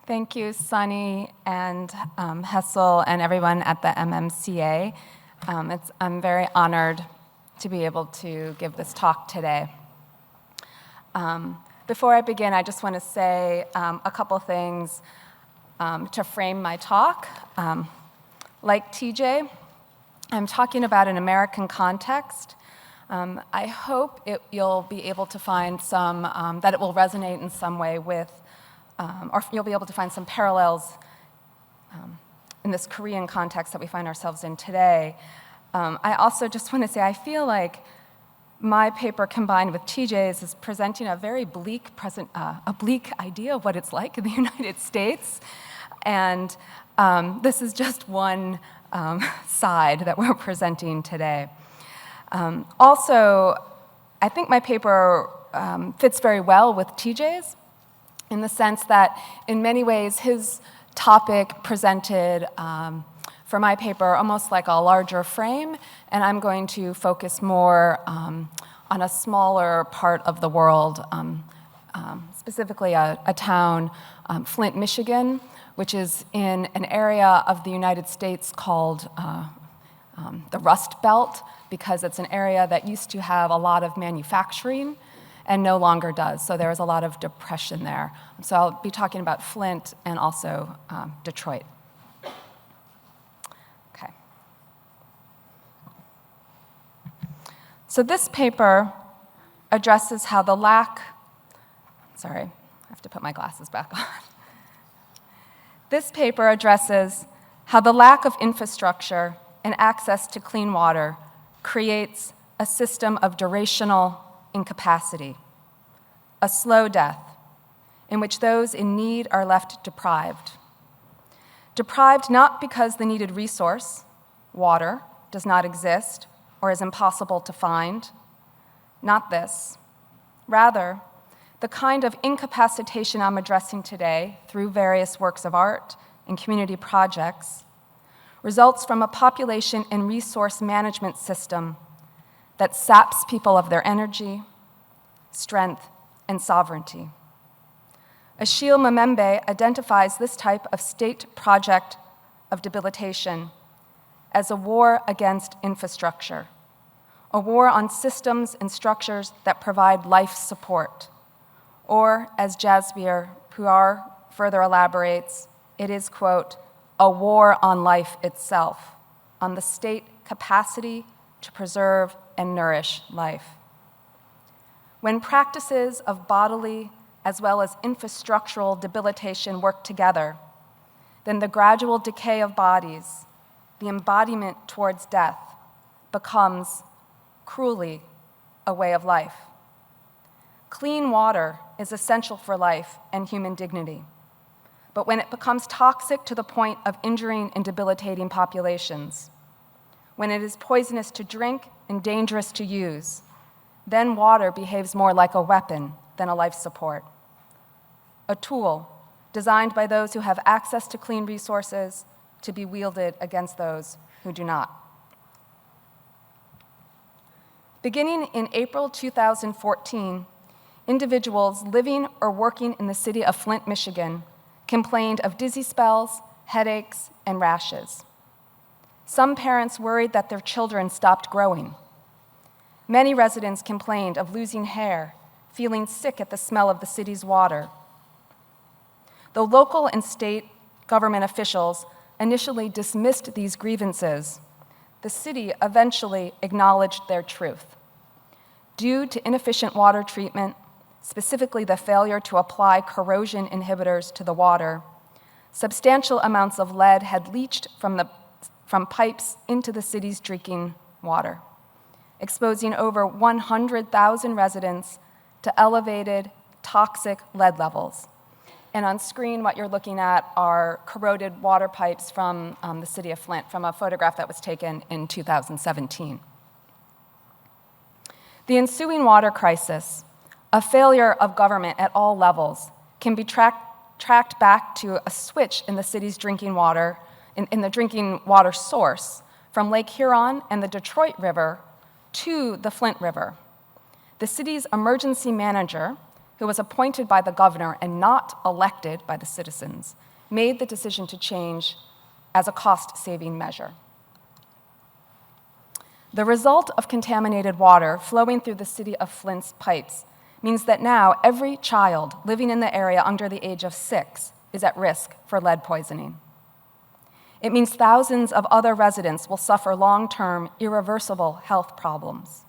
Thank you, Sunny and Hessel and everyone at the MMCA. I'm very honored to be able to give this talk today. Before I begin, I just want to say a couple things to frame my talk. Like TJ, I'm talking about an American context. I hope you'll be able to find that it will resonate in some way with, or you'll be able to find some parallels in this Korean context that we find ourselves in today. I also just want to say I feel like my paper combined with TJ's is presenting a very bleak idea of what it's like in the United States. And this is just one side that we're presenting today. Also, I think my paper fits very well with TJ's in the sense that in many ways his topic presented for my paper almost like a larger frame, and I'm going to focus more on a smaller part of the world, specifically a town, Flint, Michigan, which is in an area of the United States called the Rust Belt, because it's an area that used to have a lot of manufacturing and no longer does. So there is a lot of depression there. So I'll be talking about Flint and also Detroit. Okay. So this paper addresses how the lack, sorry, I have to put my glasses back on. This paper addresses how the lack of infrastructure and access to clean water creates a system of durational incapacity, a slow death, in which those in need are left deprived. Deprived not because the needed resource, water, does not exist or is impossible to find, not this. Rather, the kind of incapacitation I'm addressing today through various works of art and community projects results from a population and resource management system that saps people of their energy, strength, and sovereignty. Achille Mbembe identifies this type of state project of debilitation as a war against infrastructure, a war on systems and structures that provide life support. Or, as Jasbir Puar further elaborates, it is, quote, a war on life itself, on the state capacity to preserve and nourish life. When practices of bodily as well as infrastructural debilitation work together, then the gradual decay of bodies, the embodiment towards death, becomes cruelly a way of life. Clean water is essential for life and human dignity. But when it becomes toxic to the point of injuring and debilitating populations, when it is poisonous to drink and dangerous to use, then water behaves more like a weapon than a life support. A tool designed by those who have access to clean resources to be wielded against those who do not. Beginning in April 2014, individuals living or working in the city of Flint, Michigan, complained of dizzy spells, headaches, and rashes. Some parents worried that their children stopped growing. Many residents complained of losing hair, feeling sick at the smell of the city's water. Though local and state government officials initially dismissed these grievances, the city eventually acknowledged their truth. Due to inefficient water treatment, specifically the failure to apply corrosion inhibitors to the water, substantial amounts of lead had leached from pipes into the city's drinking water, exposing over 100,000 residents to elevated toxic lead levels. And on screen, what you're looking at are corroded water pipes from the city of Flint, from a photograph that was taken in 2017. The ensuing water crisis, a failure of government at all levels, can be tracked back to a switch in the city's drinking water, in the drinking water source, from Lake Huron and the Detroit River to the Flint River. The city's emergency manager, who was appointed by the governor and not elected by the citizens, made the decision to change as a cost-saving measure. The result of contaminated water flowing through the city of Flint's pipes means that now every child living in the area under the age of 6 is at risk for lead poisoning. It means thousands of other residents will suffer long-term, irreversible health problems.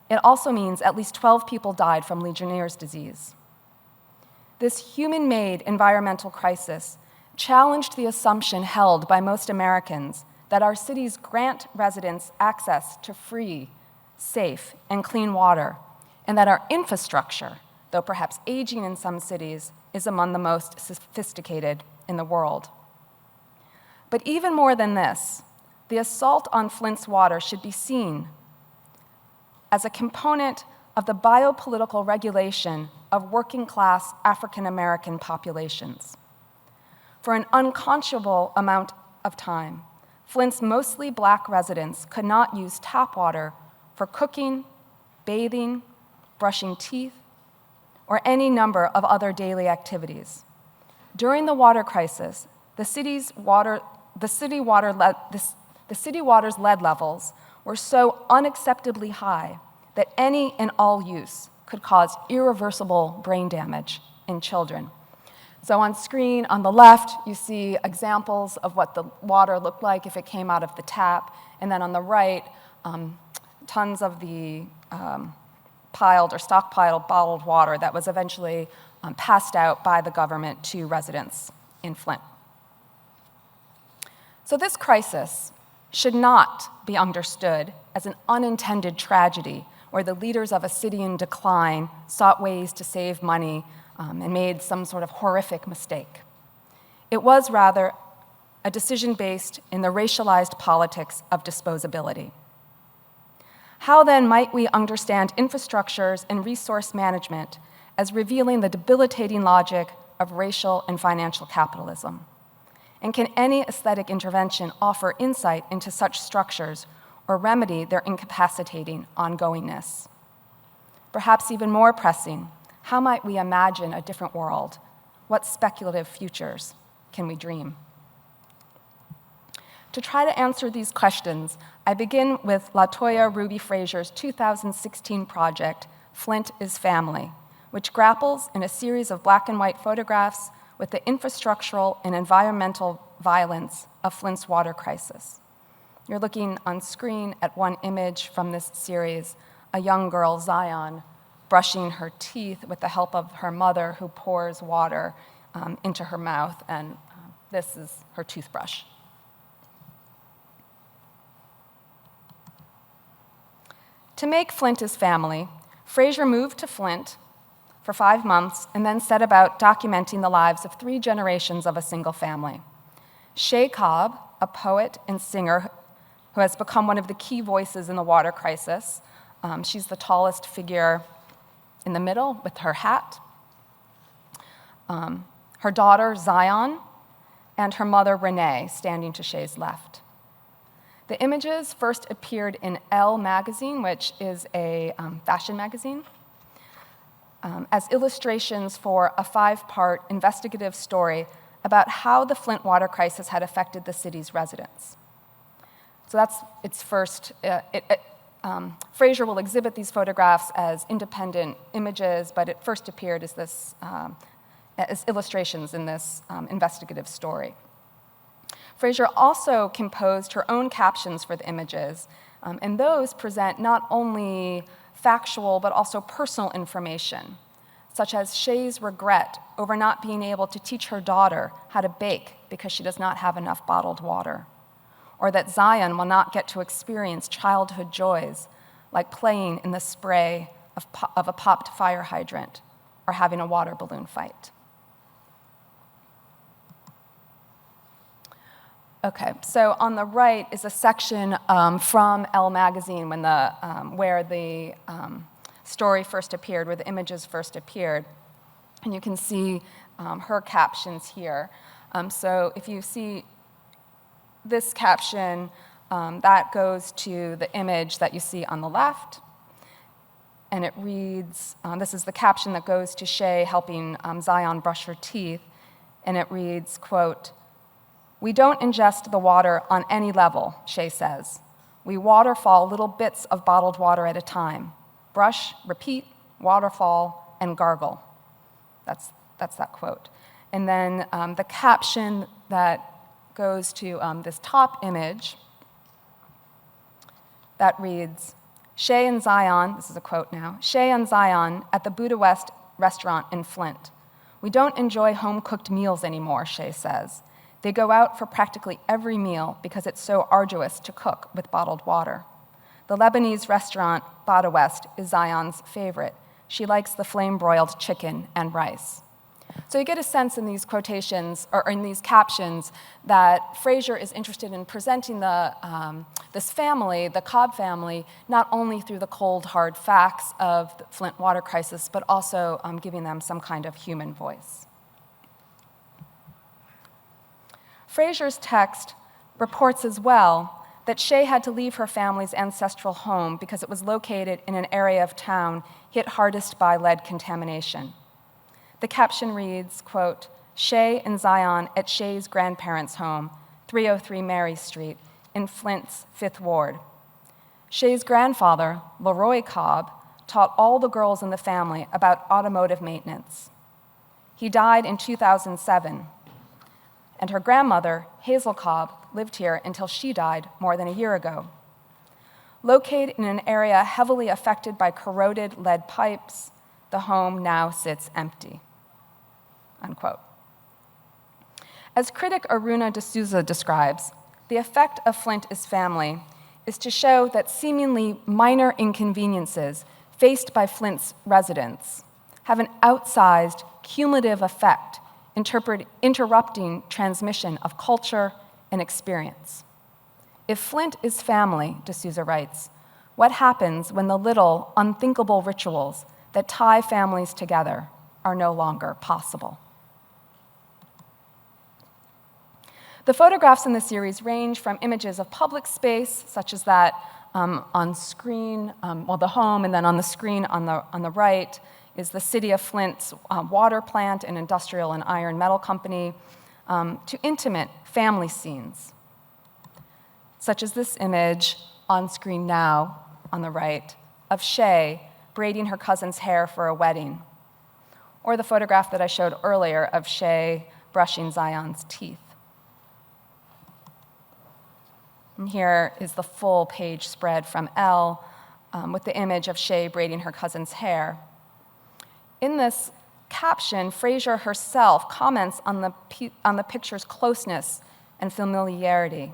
It also means at least 12 people died from Legionnaire's disease. This human-made environmental crisis challenged the assumption held by most Americans that our cities grant residents access to free, safe, and clean water, and that our infrastructure, though perhaps aging in some cities, is among the most sophisticated in the world. But even more than this, the assault on Flint's water should be seen as a component of the biopolitical regulation of working-class African-American populations. For an unconscionable amount of time, Flint's mostly Black residents could not use tap water for cooking, bathing, brushing teeth, or any number of other daily activities. During the water crisis, the city water's lead levels were so unacceptably high that any and all use could cause irreversible brain damage in children. So on screen on the left, you see examples of what the water looked like if it came out of the tap, and then on the right, tons of the piled or stockpiled bottled water that was eventually passed out by the government to residents in Flint. So this crisis should not be understood as an unintended tragedy where the leaders of a city in decline sought ways to save money and made some sort of horrific mistake. It was rather a decision based in the racialized politics of disposability. How then might we understand infrastructures and resource management as revealing the debilitating logic of racial and financial capitalism? And can any aesthetic intervention offer insight into such structures or remedy their incapacitating ongoingness? Perhaps even more pressing, how might we imagine a different world? What speculative futures can we dream? To try to answer these questions, I begin with LaToya Ruby Frazier's 2016 project, Flint is Family, which grapples in a series of black and white photographs with the infrastructural and environmental violence of Flint's water crisis. You're looking on screen at one image from this series, a young girl, Zion, brushing her teeth with the help of her mother who pours water into her mouth, and this is her toothbrush. To make Flint is Family, Frazier moved to Flint for 5 months and then set about documenting the lives of 3 generations of a single family. Shay Cobb, a poet and singer who has become one of the key voices in the water crisis. She's the tallest figure in the middle with her hat. Her daughter, Zion, and her mother, Renee, standing to Shay's left. The images first appeared in Elle magazine, which is a fashion magazine, as illustrations for a 5-part investigative story about how the Flint water crisis had affected the city's residents. So that's its first. Frazier will exhibit these photographs as independent images, but it first appeared as illustrations in this investigative story. Frazier also composed her own captions for the images, and those present not only factual but also personal information, such as Shay's regret over not being able to teach her daughter how to bake because she does not have enough bottled water, or that Zion will not get to experience childhood joys like playing in the spray of a popped fire hydrant or having a water balloon fight. Okay, so on the right is a section from Elle magazine where the story first appeared, where the images first appeared. And you can see her captions here. So if you see this caption, that goes to the image that you see on the left. and it reads, this is the caption that goes to Shay helping Zion brush her teeth, and it reads, quote, "We don't ingest the water on any level," Shay says. "We waterfall little bits of bottled water at a time. Brush, repeat, waterfall, and gargle." That's that quote. And then the caption that goes to this top image that reads, "Shay and Zion," this is a quote now, "Shay and Zion at the Buddha West restaurant in Flint. We don't enjoy home-cooked meals anymore," Shay says. "They go out for practically every meal because it's so arduous to cook with bottled water. The Lebanese restaurant, Buddha West, is Zion's favorite. She likes the flame-broiled chicken and rice." So you get a sense in these quotations, or in these captions, that Fraser is interested in presenting this family, the Cobb family, not only through the cold, hard facts of the Flint water crisis, but also giving them some kind of human voice. Fraser's text reports as well that Shay had to leave her family's ancestral home because it was located in an area of town hit hardest by lead contamination. The caption reads, quote, "Shay and Zion at Shay's grandparents' home, 303 Mary Street, in Flint's 5th Ward. Shay's grandfather, Leroy Cobb, taught all the girls in the family about automotive maintenance. He died in 2007, and her grandmother, Hazel Cobb, lived here until she died more than a year ago. Located in an area heavily affected by corroded lead pipes, the home now sits empty." Unquote. As critic Aruna D'Souza describes, the effect of Flint is family is to show that seemingly minor inconveniences faced by Flint's residents have an outsized cumulative effect interrupting transmission of culture and experience. If Flint is family, D'Souza writes, what happens when the little, unthinkable rituals that tie families together are no longer possible? The photographs in the series range from images of public space, such as that on screen, the home, and then on the screen on the right is the city of Flint's water plant and industrial and iron metal company, to intimate family scenes, such as this image on screen now on the right of Shay braiding her cousin's hair for a wedding, or the photograph that I showed earlier of Shay brushing Zion's teeth. And here is the full page spread from Elle with the image of Shay braiding her cousin's hair. In this caption, Fraser herself comments on the picture's closeness and familiarity,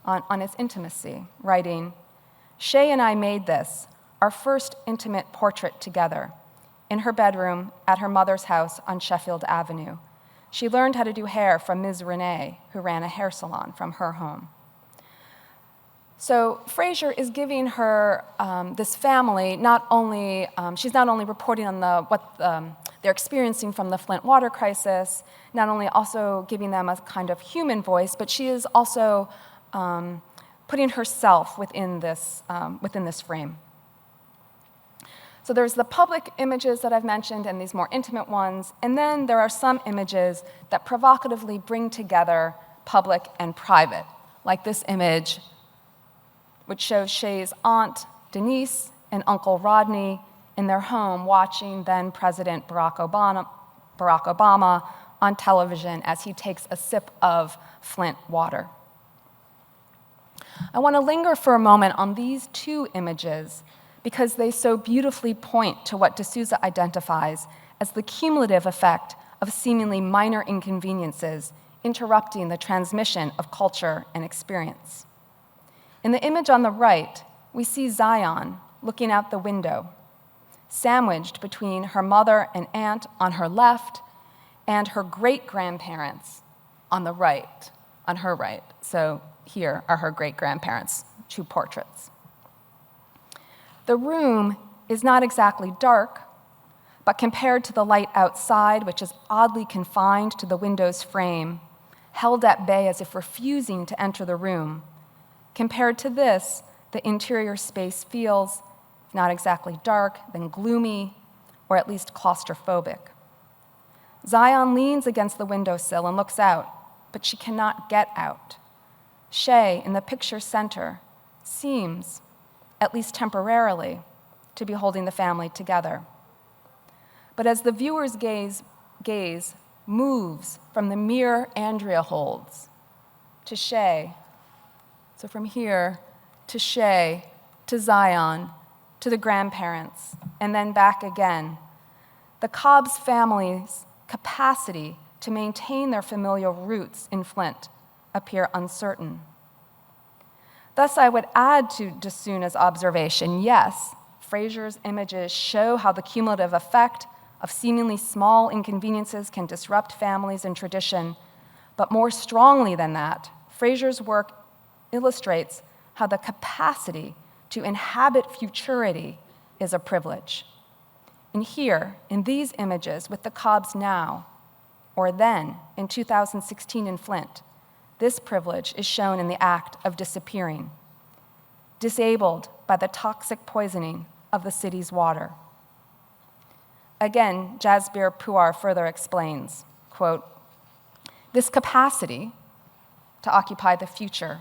on its intimacy, writing, "Shay and I made this, our first intimate portrait together, in her bedroom at her mother's house on Sheffield Avenue. She learned how to do hair from Ms. Renee, who ran a hair salon from her home." So Fraser is giving her this family she's not only reporting on what they're experiencing from the Flint water crisis, not only also giving them a kind of human voice, but she is also putting herself within this frame. So there's the public images that I've mentioned and these more intimate ones, and then there are some images that provocatively bring together public and private, like this image, which shows Shay's aunt, Denise, and Uncle Rodney in their home watching then-President Barack Obama on television as he takes a sip of Flint water. I want to linger for a moment on these two images because they so beautifully point to what D'Souza identifies as the cumulative effect of seemingly minor inconveniences interrupting the transmission of culture and experience. In the image on the right, we see Zion looking out the window, sandwiched between her mother and aunt on her left and her great-grandparents on the right, on her right. So here are her great-grandparents, two portraits. The room is not exactly dark, but compared to the light outside, which is oddly confined to the window's frame, held at bay as if refusing to enter the room, compared to this, the interior space feels if not exactly dark, then gloomy, or at least claustrophobic. Zion leans against the windowsill and looks out, but she cannot get out. Shay, in the picture center, seems, at least temporarily, to be holding the family together. But as the viewer's gaze moves from the mirror Andrea holds to Shay, so from here to Shay, to Zion, to the grandparents, and then back again, the Cobbs family's capacity to maintain their familial roots in Flint appear uncertain. Thus, I would add to DeSuna's observation, yes, Fraser's images show how the cumulative effect of seemingly small inconveniences can disrupt families and tradition, but more strongly than that, Fraser's work illustrates how the capacity to inhabit futurity is a privilege. And here, in these images with the Cobbs now, or then in 2016 in Flint, this privilege is shown in the act of disappearing, disabled by the toxic poisoning of the city's water. Again, Jasbir Puar further explains, quote, "This capacity to occupy the future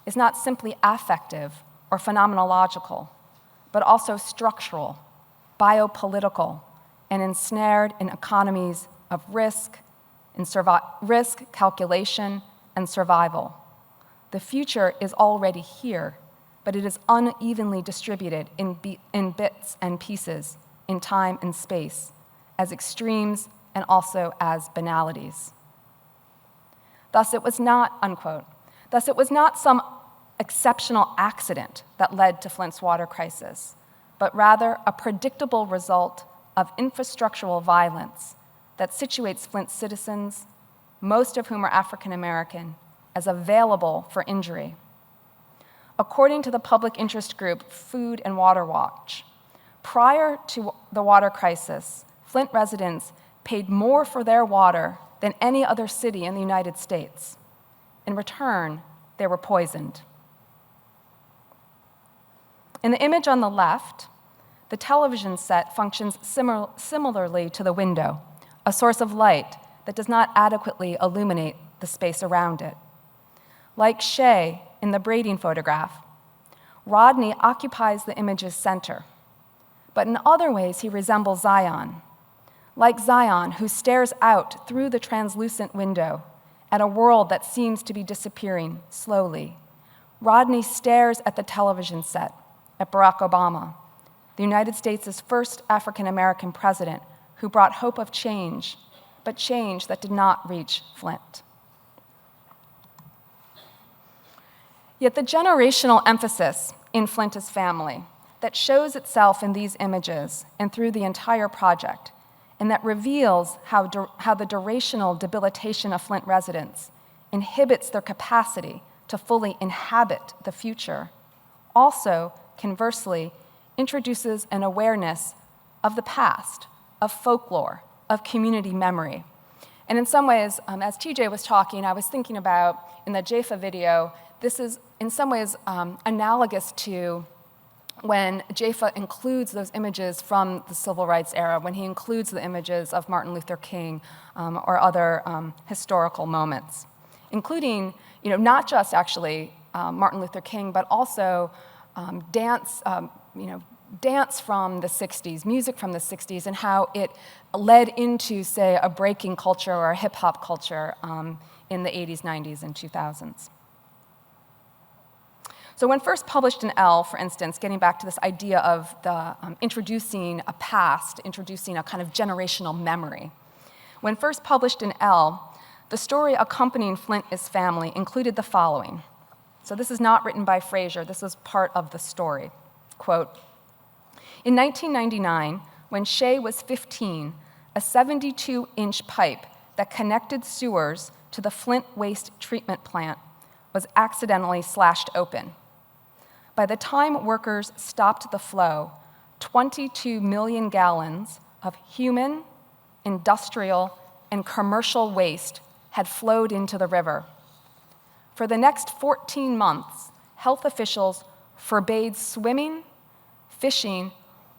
is not simply affective or phenomenological, but also structural, biopolitical, and ensnared in economies of risk, risk calculation, and survival. The future is already here, but it is unevenly distributed in bits and pieces, in time and space, as extremes and also as banalities." Thus, it was not, unquote, thus it was not some exceptional accident that led to Flint's water crisis, but rather a predictable result of infrastructural violence that situates Flint's citizens, most of whom are African American, as available for injury. According to the public interest group Food and Water Watch, prior to the water crisis, Flint residents paid more for their water than any other city in the United States. In return, they were poisoned. In the image on the left, the television set functions similarly to the window, a source of light that does not adequately illuminate the space around it. Like Shay in the braiding photograph, Rodney occupies the image's center, but in other ways he resembles Zion. Like Zion, who stares out through the translucent window at a world that seems to be disappearing slowly, Rodney stares at the television set, at Barack Obama, the United States' first African-American president who brought hope of change, but change that did not reach Flint. Yet the generational emphasis in Flint's family that shows itself in these images and through the entire project, and that reveals how the durational debilitation of Flint residents inhibits their capacity to fully inhabit the future, also, conversely, introduces an awareness of the past, of folklore, of community memory. And in some ways, as TJ was talking, I was thinking about, in the JAFA video, this is in some ways analogous to when JAFA includes those images from the civil rights era, when he includes the images of Martin Luther King or other historical moments, including, not just actually Martin Luther King, but also dance from the 60s, music from the 60s, and how it led into, say, a breaking culture or a hip-hop culture in the 80s, 90s, and 2000s. So when first published in Elle, for instance, getting back to this idea of the introducing a past, introducing a kind of generational memory, when first published in Elle, the story accompanying Flint's family included the following. So this is not written by Fraser, this is part of the story. Quote, "In 1999, when Shay was 15, a 72-inch pipe that connected sewers to the Flint waste treatment plant was accidentally slashed open. By the time workers stopped the flow, 22 million gallons of human, industrial, and commercial waste had flowed into the river. For the next 14 months, health officials forbade swimming, fishing,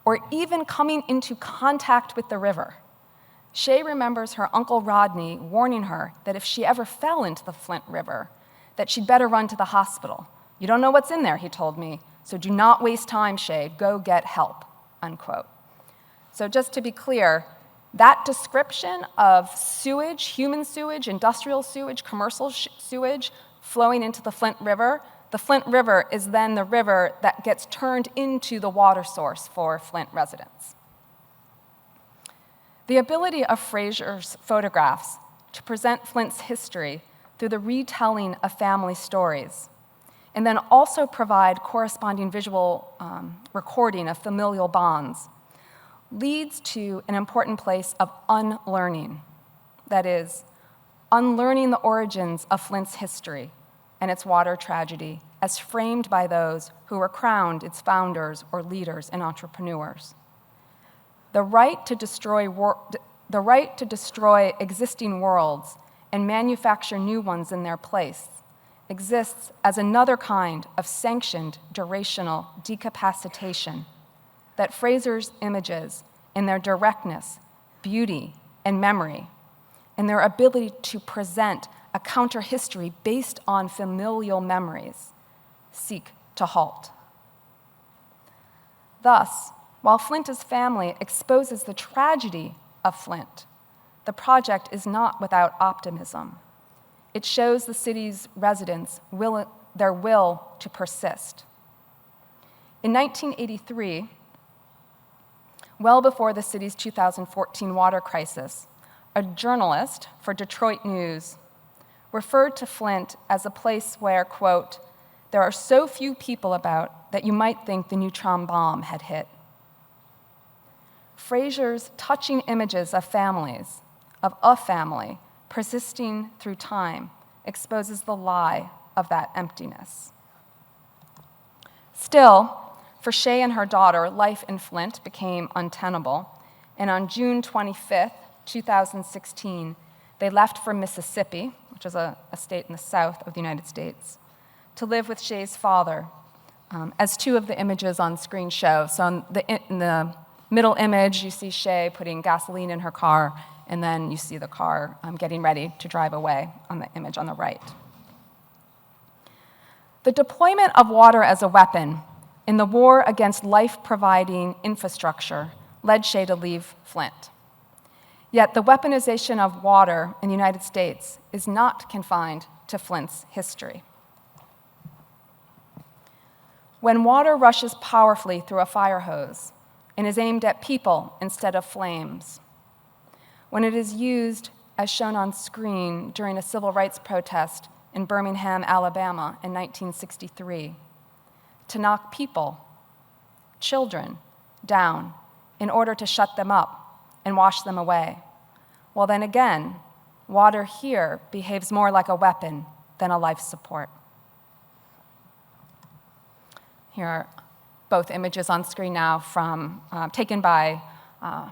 or even coming into contact with the river. Shay remembers her Uncle Rodney warning her that if she ever fell into the Flint River, that she'd better run to the hospital. "You don't know what's in there," he told me, "so do not waste time, Shay. Go get help," unquote. So just to be clear, that description of sewage, human sewage, industrial sewage, commercial sewage flowing into the Flint River is then the river that gets turned into the water source for Flint residents. The ability of Fraser's photographs to present Flint's history through the retelling of family stories, and then also provide corresponding visual recording of familial bonds, leads to an important place of unlearning. That is, unlearning the origins of Flint's history and its water tragedy as framed by those who were crowned its founders or leaders and entrepreneurs. The right to destroy existing worlds and manufacture new ones in their place exists as another kind of sanctioned durational decapacitation that Fraser's images, in their directness, beauty, and memory, and their ability to present a counter-history based on familial memories, seek to halt. Thus, while Flint's family exposes the tragedy of Flint, the project is not without optimism. It shows the city's residents their will to persist. In 1983, well before the city's 2014 water crisis, a journalist for Detroit News referred to Flint as a place where, quote, "there are so few people about that you might think the neutron bomb had hit." Fraser's touching images of families, of a family, persisting through time, exposes the lie of that emptiness. Still, for Shay and her daughter, life in Flint became untenable, and on June 25th, 2016, they left for Mississippi, which is a state in the south of the United States, to live with Shay's father, as two of the images on screen show. So in the middle image, you see Shay putting gasoline in her car, and then you see the car getting ready to drive away on the image on the right. The deployment of water as a weapon in the war against life-providing infrastructure led Shay to leave Flint. Yet the weaponization of water in the United States is not confined to Flint's history. When water rushes powerfully through a fire hose and is aimed at people instead of flames, when it is used, as shown on screen, during a civil rights protest in Birmingham, Alabama in 1963, to knock people, children, down in order to shut them up and wash them away, well then again, water here behaves more like a weapon than a life support. Here are both images on screen now taken by a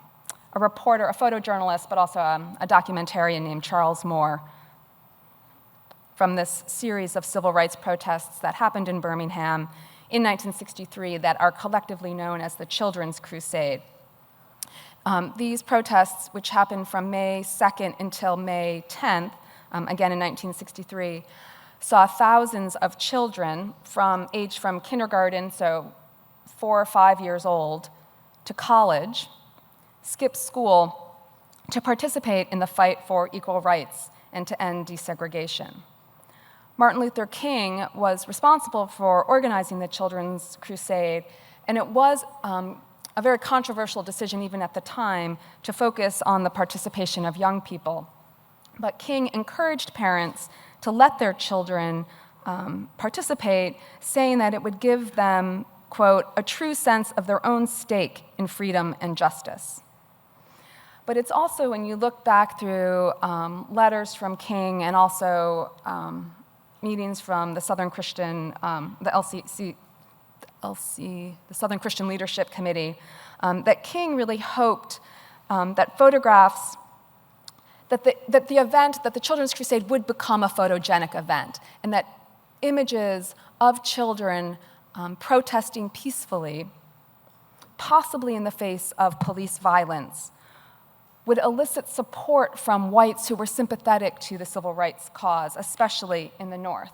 reporter, a photojournalist, but also a documentarian named Charles Moore, from this series of civil rights protests that happened in Birmingham in 1963 that are collectively known as the Children's Crusade. These protests, which happened from May 2nd until May 10th, again in 1963, saw thousands of children aged from kindergarten, so 4 or 5 years old, to college, skip school to participate in the fight for equal rights and to end desegregation. Martin Luther King was responsible for organizing the Children's Crusade, and it was a very controversial decision even at the time to focus on the participation of young people. But King encouraged parents to let their children participate, saying that it would give them, quote, "a true sense of their own stake in freedom and justice." But it's also, when you look back through letters from King and also meetings from the Southern Christian, the Southern Christian Leadership Committee, that King really hoped that photographs, that the event, that the Children's Crusade would become a photogenic event, and that images of children protesting peacefully possibly in the face of police violence, would elicit support from whites who were sympathetic to the civil rights cause, especially in the North.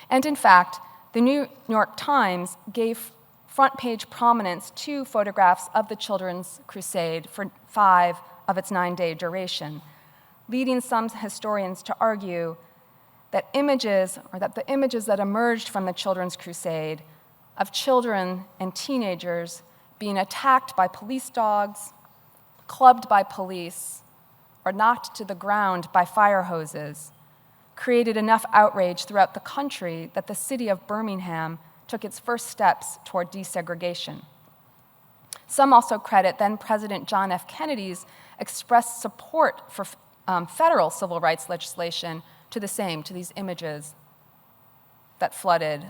And in fact, the New York Times gave front-page prominence to photographs of the Children's Crusade for 5 of its 9-day duration, leading some historians to argue that the images that emerged from the Children's Crusade of children and teenagers being attacked by police dogs, clubbed by police, or knocked to the ground by fire hoses, created enough outrage throughout the country that the city of Birmingham took its first steps toward desegregation. Some also credit then-President John F. Kennedy's expressed support for federal civil rights legislation to these images that flooded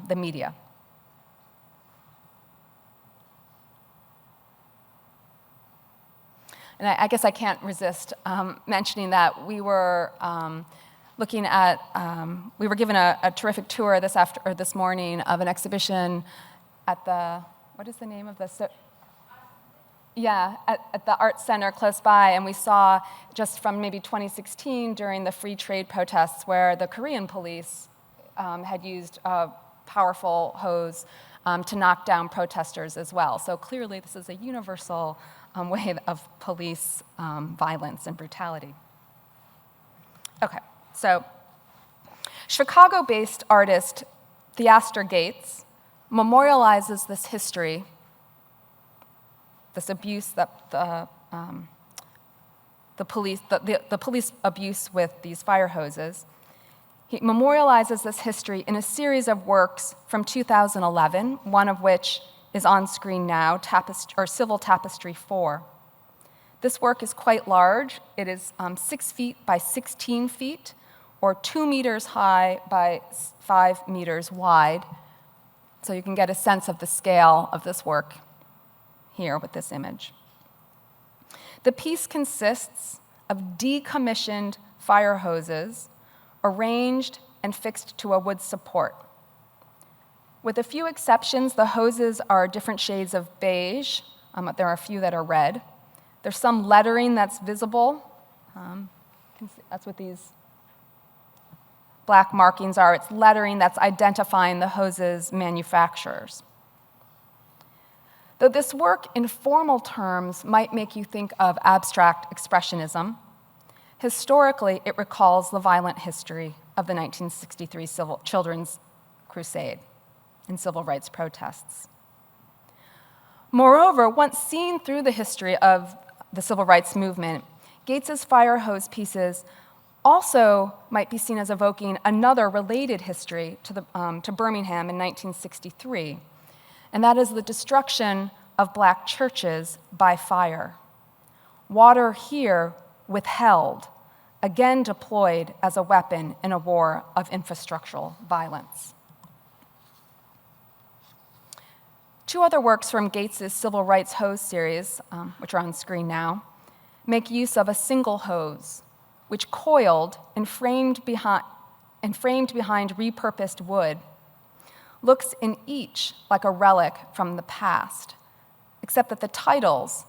the media. And I guess I can't resist mentioning that we were looking at, we were given a terrific tour this morning of an exhibition at the, what is the name of this? At the Art Center close by, and we saw just from maybe 2016 during the free trade protests where the Korean police had used a powerful hose to knock down protesters as well. So clearly this is a universal way of police violence and brutality. Okay, so Chicago-based artist Theaster Gates memorializes this history, this abuse that the police abuse with these fire hoses. He memorializes this history in a series of works from 2011, one of which is on screen now, Civil Tapestry 4. This work is quite large. It is 6 feet by 16 feet, or 2 meters high by 5 meters wide. So you can get a sense of the scale of this work here with this image. The piece consists of decommissioned fire hoses arranged and fixed to a wood support. With a few exceptions, the hoses are different shades of beige. There are a few that are red. There's some lettering that's visible. That's what these black markings are. It's lettering that's identifying the hoses' manufacturers. Though this work in formal terms might make you think of abstract expressionism, historically it recalls the violent history of the 1963 Children's Crusade and civil rights protests. Moreover, once seen through the history of the civil rights movement, Gates's fire hose pieces also might be seen as evoking another related history to Birmingham in 1963, and that is the destruction of black churches by fire. Water here withheld, again deployed as a weapon in a war of infrastructural violence. 2 other works from Gates's Civil Rights Hose series, which are on screen now, make use of a single hose, which coiled and framed behind repurposed wood, looks in each like a relic from the past, except that the titles,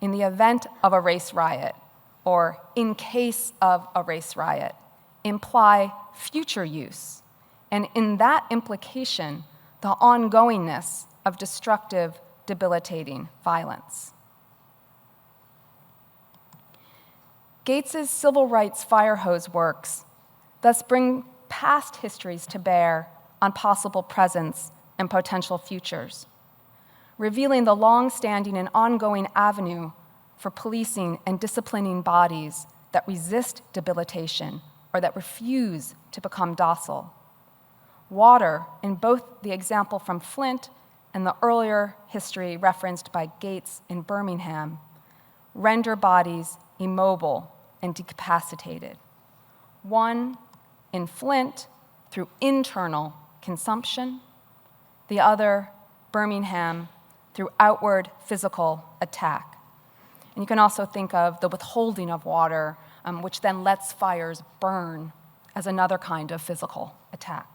"In the event of a race riot," or "In case of a race riot," imply future use, and in that implication, the ongoingness of destructive, debilitating violence. Gates's civil rights fire hose works thus bring past histories to bear on possible presents and potential futures, revealing the long-standing and ongoing avenue for policing and disciplining bodies that resist debilitation or that refuse to become docile. Water, in both the example from Flint and the earlier history referenced by Gates in Birmingham, render bodies immobile and decapacitated. One in Flint through internal consumption, the other, Birmingham, through outward physical attack. And you can also think of the withholding of water, which then lets fires burn, as another kind of physical attack.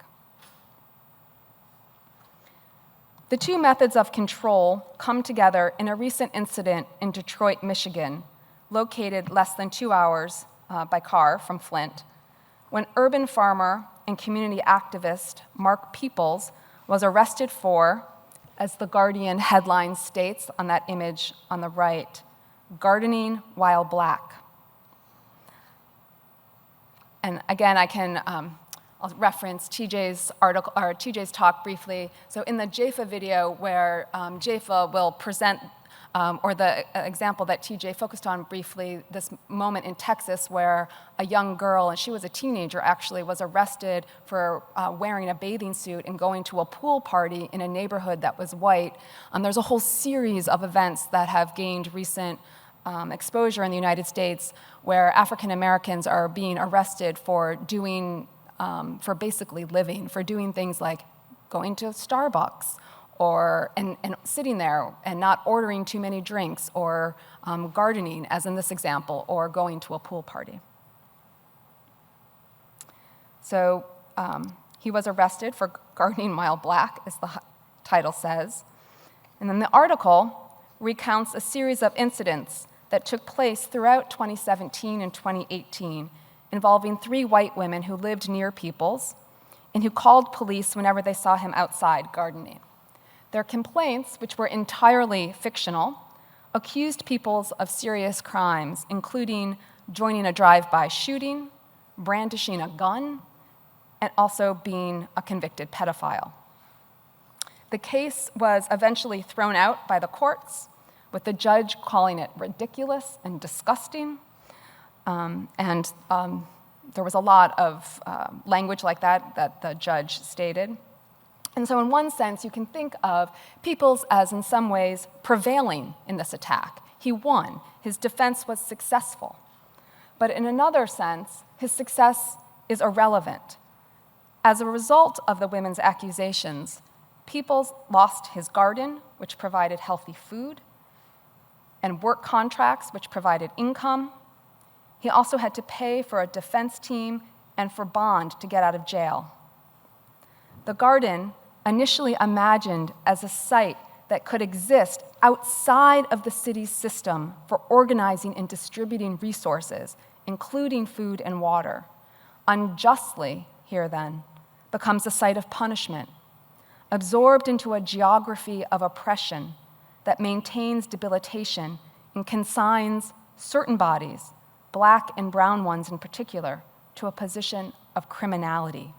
The two methods of control come together in a recent incident in Detroit, Michigan, located less than 2 hours by car from Flint, when urban farmer and community activist Mark Peoples was arrested for, as the Guardian headline states on that image on the right, gardening while black. And again, I'll reference TJ's article or TJ's talk briefly. So in the JAFA video, where JAFA will present, or the example that TJ focused on briefly, this moment in Texas where a young girl, and she was a teenager actually, was arrested for wearing a bathing suit and going to a pool party in a neighborhood that was white. There's a whole series of events that have gained recent exposure in the United States where African Americans are being arrested for for basically living, for doing things like going to Starbucks and sitting there and not ordering too many drinks, or gardening, as in this example, or going to a pool party. So he was arrested for gardening while black, as the title says. And then the article recounts a series of incidents that took place throughout 2017 and 2018 involving 3 white women who lived near Peoples and who called police whenever they saw him outside gardening. Their complaints, which were entirely fictional, accused Peoples of serious crimes, including joining a drive-by shooting, brandishing a gun, and also being a convicted pedophile. The case was eventually thrown out by the courts, with the judge calling it ridiculous and disgusting. There was a lot of language like that the judge stated. And so in one sense, you can think of Peoples as in some ways prevailing in this attack. He won. His defense was successful. But in another sense, his success is irrelevant. As a result of the women's accusations, Peoples lost his garden, which provided healthy food, and work contracts, which provided income. He also had to pay for a defense team and for bond to get out of jail. The garden, initially imagined as a site that could exist outside of the city's system for organizing and distributing resources, including food and water, unjustly, here then, becomes a site of punishment, absorbed into a geography of oppression that maintains debilitation and consigns certain bodies, black and brown ones in particular, to a position of criminality.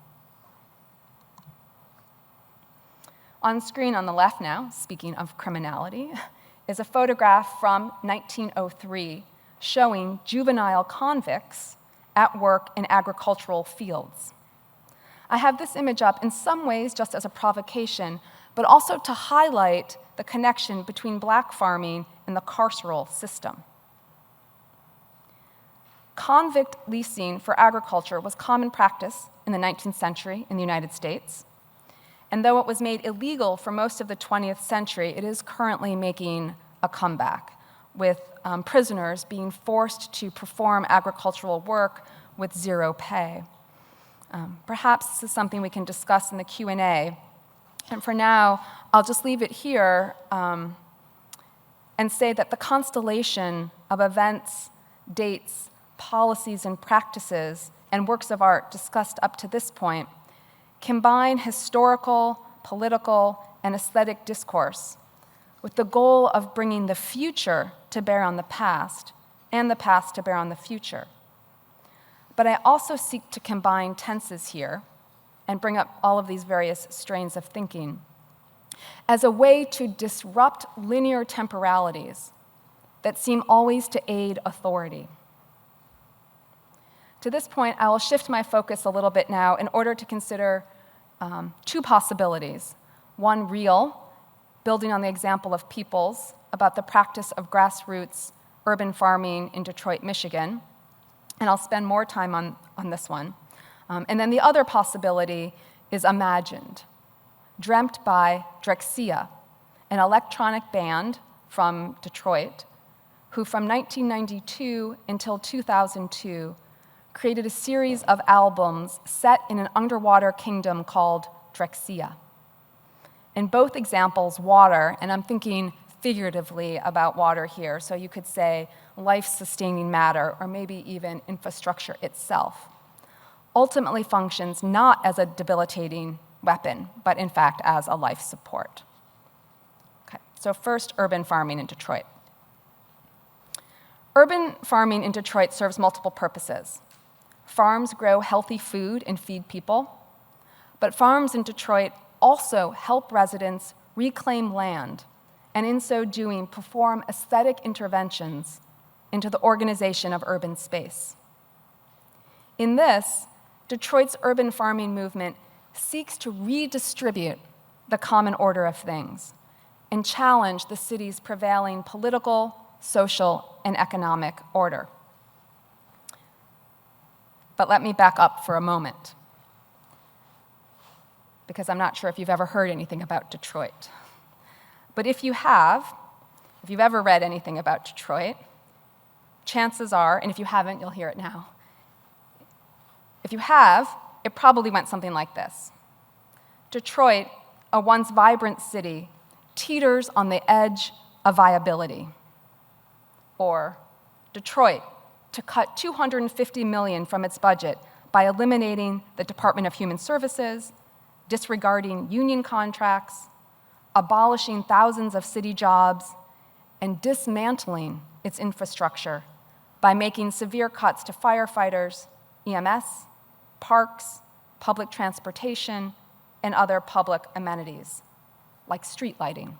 On screen on the left now, speaking of criminality, is a photograph from 1903 showing juvenile convicts at work in agricultural fields. I have this image up in some ways just as a provocation, but also to highlight the connection between black farming and the carceral system. Convict leasing for agriculture was common practice in the 19th century in the United States. And though it was made illegal for most of the 20th century, it is currently making a comeback, with prisoners being forced to perform agricultural work with zero pay. Perhaps this is something we can discuss in the Q&A. And for now, I'll just leave it here and say that the constellation of events, dates, policies, and practices, and works of art discussed up to this point combine historical, political, and aesthetic discourse with the goal of bringing the future to bear on the past and the past to bear on the future. But I also seek to combine tenses here and bring up all of these various strains of thinking as a way to disrupt linear temporalities that seem always to aid authority. To this point, I will shift my focus a little bit now in order to consider 2 possibilities. One real, building on the example of Peoples, about the practice of grassroots urban farming in Detroit, Michigan, and I'll spend more time on this one. And then the other possibility is imagined, dreamt by Drexciya, an electronic band from Detroit, who from 1992 until 2002 created a series of albums set in an underwater kingdom called Drexciya. In both examples, water, and I'm thinking figuratively about water here, so you could say life-sustaining matter, or maybe even infrastructure itself, ultimately functions not as a debilitating weapon, but in fact as a life support. Okay, so first, urban farming in Detroit. Urban farming in Detroit serves multiple purposes. Farms grow healthy food and feed people, but farms in Detroit also help residents reclaim land, and in so doing, perform aesthetic interventions into the organization of urban space. In this, Detroit's urban farming movement seeks to redistribute the common order of things and challenge the city's prevailing political, social, and economic order. But let me back up for a moment, because I'm not sure if you've ever heard anything about Detroit. But if you've ever read anything about Detroit, chances are, and if you haven't, you'll hear it now. If you have, it probably went something like this. Detroit, a once vibrant city, teeters on the edge of viability. Or Detroit, to cut $250 million from its budget by eliminating the Department of Human Services, disregarding union contracts, abolishing thousands of city jobs, and dismantling its infrastructure by making severe cuts to firefighters, EMS, parks, public transportation, and other public amenities, like street lighting.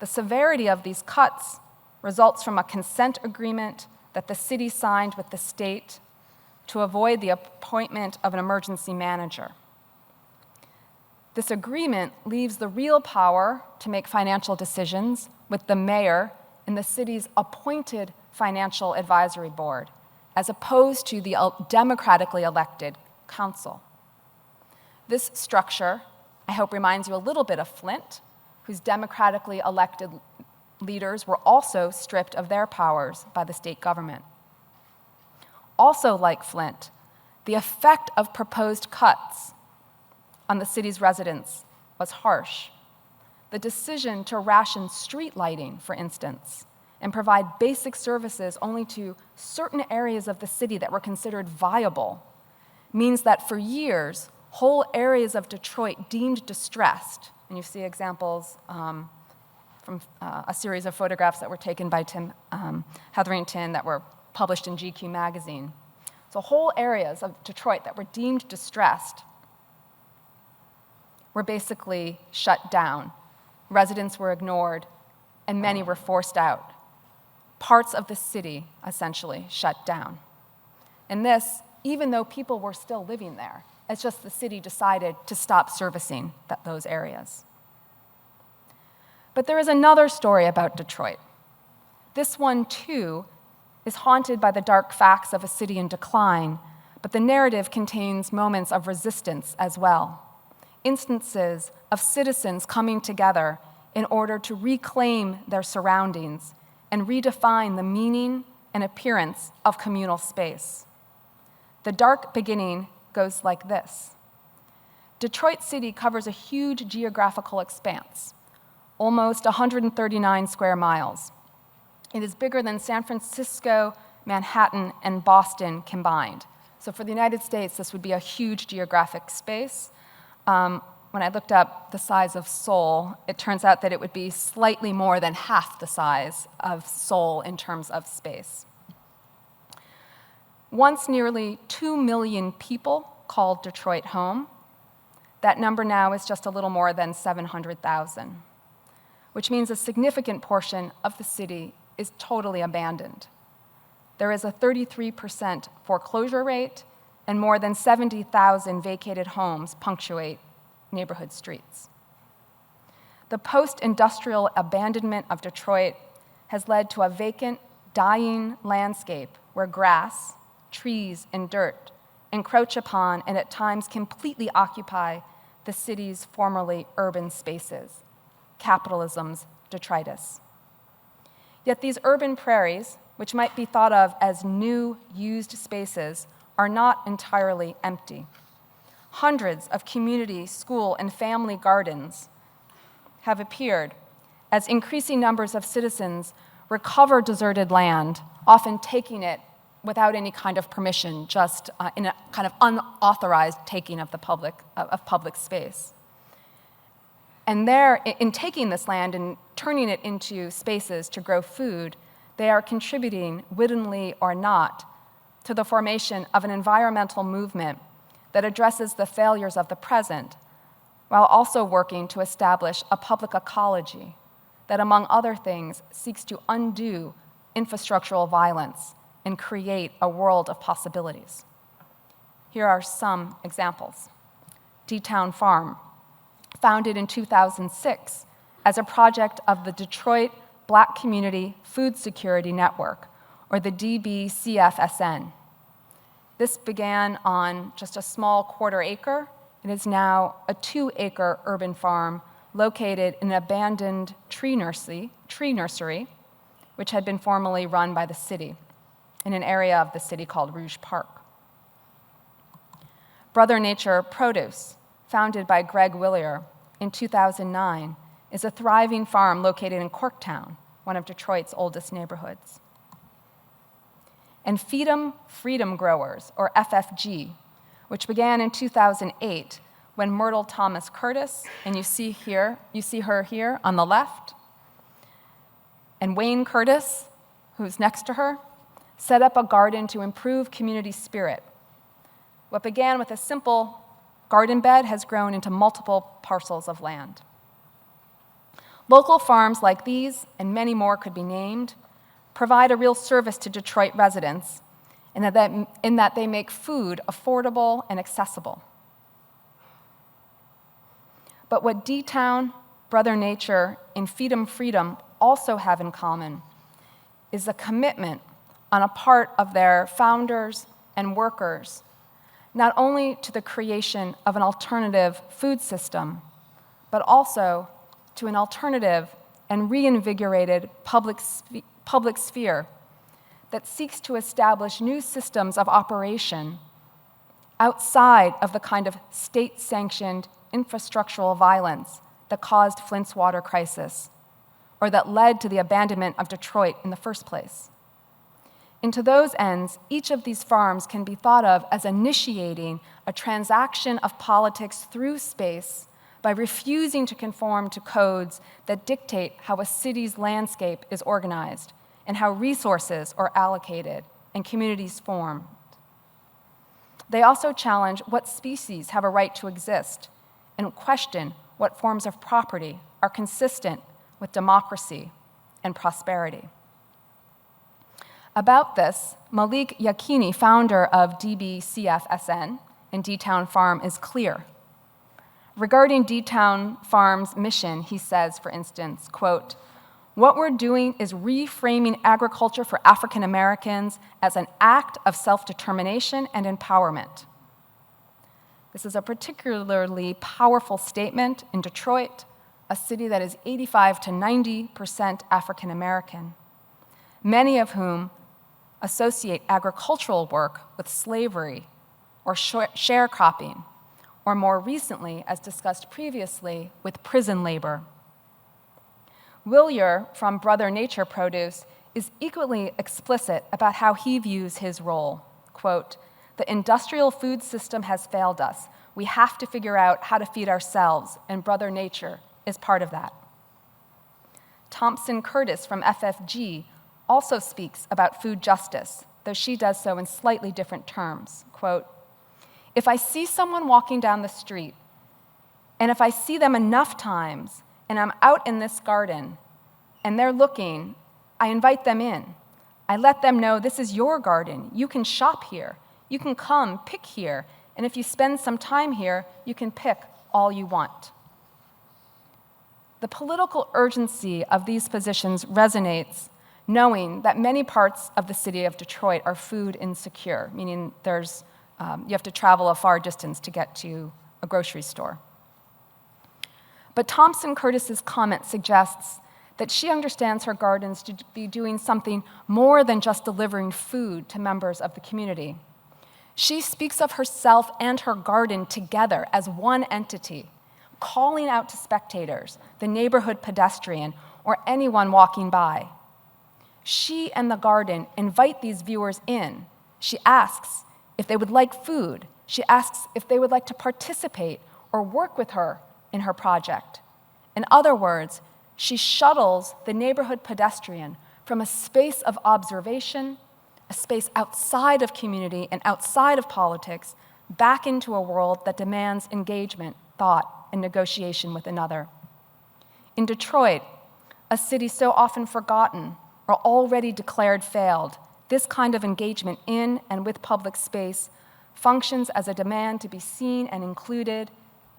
The severity of these cuts results from a consent agreement that the city signed with the state to avoid the appointment of an emergency manager. This agreement leaves the real power to make financial decisions with the mayor and the city's appointed financial advisory board, as opposed to the democratically elected council. This structure, I hope, reminds you a little bit of Flint, whose democratically elected leaders were also stripped of their powers by the state government. Also like Flint, the effect of proposed cuts on the city's residents was harsh. The decision to ration street lighting, for instance, and provide basic services only to certain areas of the city that were considered viable, means that for years, whole areas of Detroit deemed distressed, and you see examples from a series of photographs that were taken by Tim Hetherington that were published in GQ magazine. So whole areas of Detroit that were deemed distressed were basically shut down. Residents were ignored, and many were forced out. Parts of the city essentially shut down. And this, even though people were still living there, it's just the city decided to stop servicing those areas. But there is another story about Detroit. This one, too, is haunted by the dark facts of a city in decline, but the narrative contains moments of resistance as well. Instances of citizens coming together in order to reclaim their surroundings and redefine the meaning and appearance of communal space. The dark beginning goes like this. Detroit City covers a huge geographical expanse, almost 139 square miles. It is bigger than San Francisco, Manhattan, and Boston combined. So for the United States, this would be a huge geographic space. When I looked up the size of Seoul, it turns out that it would be slightly more than half the size of Seoul in terms of space. Once nearly 2 million people called Detroit home, that number now is just a little more than 700,000, which means a significant portion of the city is totally abandoned. There is a 33% foreclosure rate, and more than 70,000 vacated homes punctuate neighborhood streets. The post-industrial abandonment of Detroit has led to a vacant, dying landscape where grass, trees, and dirt encroach upon and at times completely occupy the city's formerly urban spaces, capitalism's detritus. Yet these urban prairies, which might be thought of as new, used spaces, are not entirely empty. Hundreds of community, school, and family gardens have appeared as increasing numbers of citizens recover deserted land, often taking it without any kind of permission, just in a kind of unauthorized taking of public space. And there, in taking this land and turning it into spaces to grow food, they are contributing, wittingly or not, to the formation of an environmental movement that addresses the failures of the present, while also working to establish a public ecology that, among other things, seeks to undo infrastructural violence and create a world of possibilities. Here are some examples. D-Town Farm, founded in 2006 as a project of the Detroit Black Community Food Security Network, or the DBCFSN. This began on just a small quarter acre. It is now a 2-acre urban farm located in an abandoned tree nursery, which had been formerly run by the city in an area of the city called Rouge Park. Brother Nature Produce, founded by Greg Willier in 2009, is a thriving farm located in Corktown, one of Detroit's oldest neighborhoods. And Feed 'em Freedom Growers, or FFG, which began in 2008 when Myrtle Thomas Curtis, and you see her here on the left, and Wayne Curtis, who's next to her, set up a garden to improve community spirit. What began with a simple garden bed has grown into multiple parcels of land. Local farms like these, and many more could be named, provide a real service to Detroit residents in that they make food affordable and accessible. But what D-Town, Brother Nature, and Feed 'em Freedom also have in common is a commitment on a part of their founders and workers, not only to the creation of an alternative food system, but also to an alternative and reinvigorated public sphere that seeks to establish new systems of operation outside of the kind of state-sanctioned infrastructural violence that caused Flint's water crisis, or that led to the abandonment of Detroit in the first place. And to those ends, each of these farms can be thought of as initiating a transaction of politics through space by refusing to conform to codes that dictate how a city's landscape is organized and how resources are allocated and communities formed. They also challenge what species have a right to exist and question what forms of property are consistent with democracy and prosperity. About this, Malik Yakini, founder of DBCFSN and D-Town Farm, is clear. Regarding D-Town Farm's mission, he says, for instance, quote, "What we're doing is reframing agriculture for African Americans as an act of self-determination and empowerment." This is a particularly powerful statement in Detroit, a city that is 85 to 90% African American, many of whom associate agricultural work with slavery or sharecropping, or more recently, as discussed previously, with prison labor. Willier, from Brother Nature Produce, is equally explicit about how he views his role. Quote, "The industrial food system has failed us. We have to figure out how to feed ourselves, and Brother Nature is part of that." Thompson Curtis from FFG also speaks about food justice, though she does so in slightly different terms. Quote, "If I see someone walking down the street, and if I see them enough times, and I'm out in this garden, and they're looking, I invite them in. I let them know this is your garden. You can shop here. You can come pick here. And if you spend some time here, you can pick all you want." The political urgency of these positions resonates, knowing that many parts of the city of Detroit are food insecure, meaning you have to travel a far distance to get to a grocery store. But Thompson Curtis's comment suggests that she understands her gardens to be doing something more than just delivering food to members of the community. She speaks of herself and her garden together as one entity, calling out to spectators, the neighborhood pedestrian, or anyone walking by. She and the garden invite these viewers in. She asks if they would like food. She asks if they would like to participate or work with her in her project. In other words, she shuttles the neighborhood pedestrian from a space of observation, a space outside of community and outside of politics, back into a world that demands engagement, thought, and negotiation with another. In Detroit, a city so often forgotten or already declared failed, this kind of engagement in and with public space functions as a demand to be seen and included,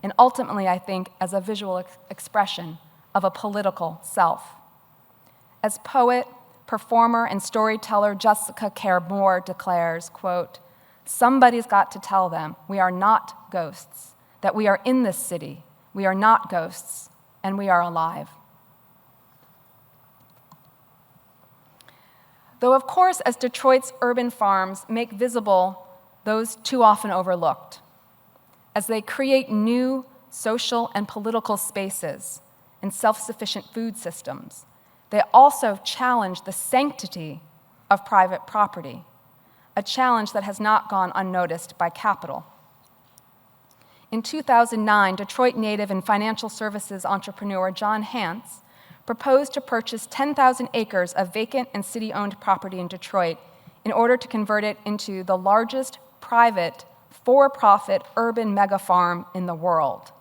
and ultimately, I think, as a visual expression of a political self. As poet, performer, and storyteller Jessica Care Moore declares, quote, "Somebody's got to tell them we are not ghosts, that we are in this city, we are not ghosts, and we are alive." Though, of course, as Detroit's urban farms make visible those too often overlooked, as they create new social and political spaces and self-sufficient food systems, they also challenge the sanctity of private property, a challenge that has not gone unnoticed by capital. In 2009, Detroit native and financial services entrepreneur John Hance proposed to purchase 10,000 acres of vacant and city-owned property in Detroit in order to convert it into the largest private, for-profit urban mega-farm in the world.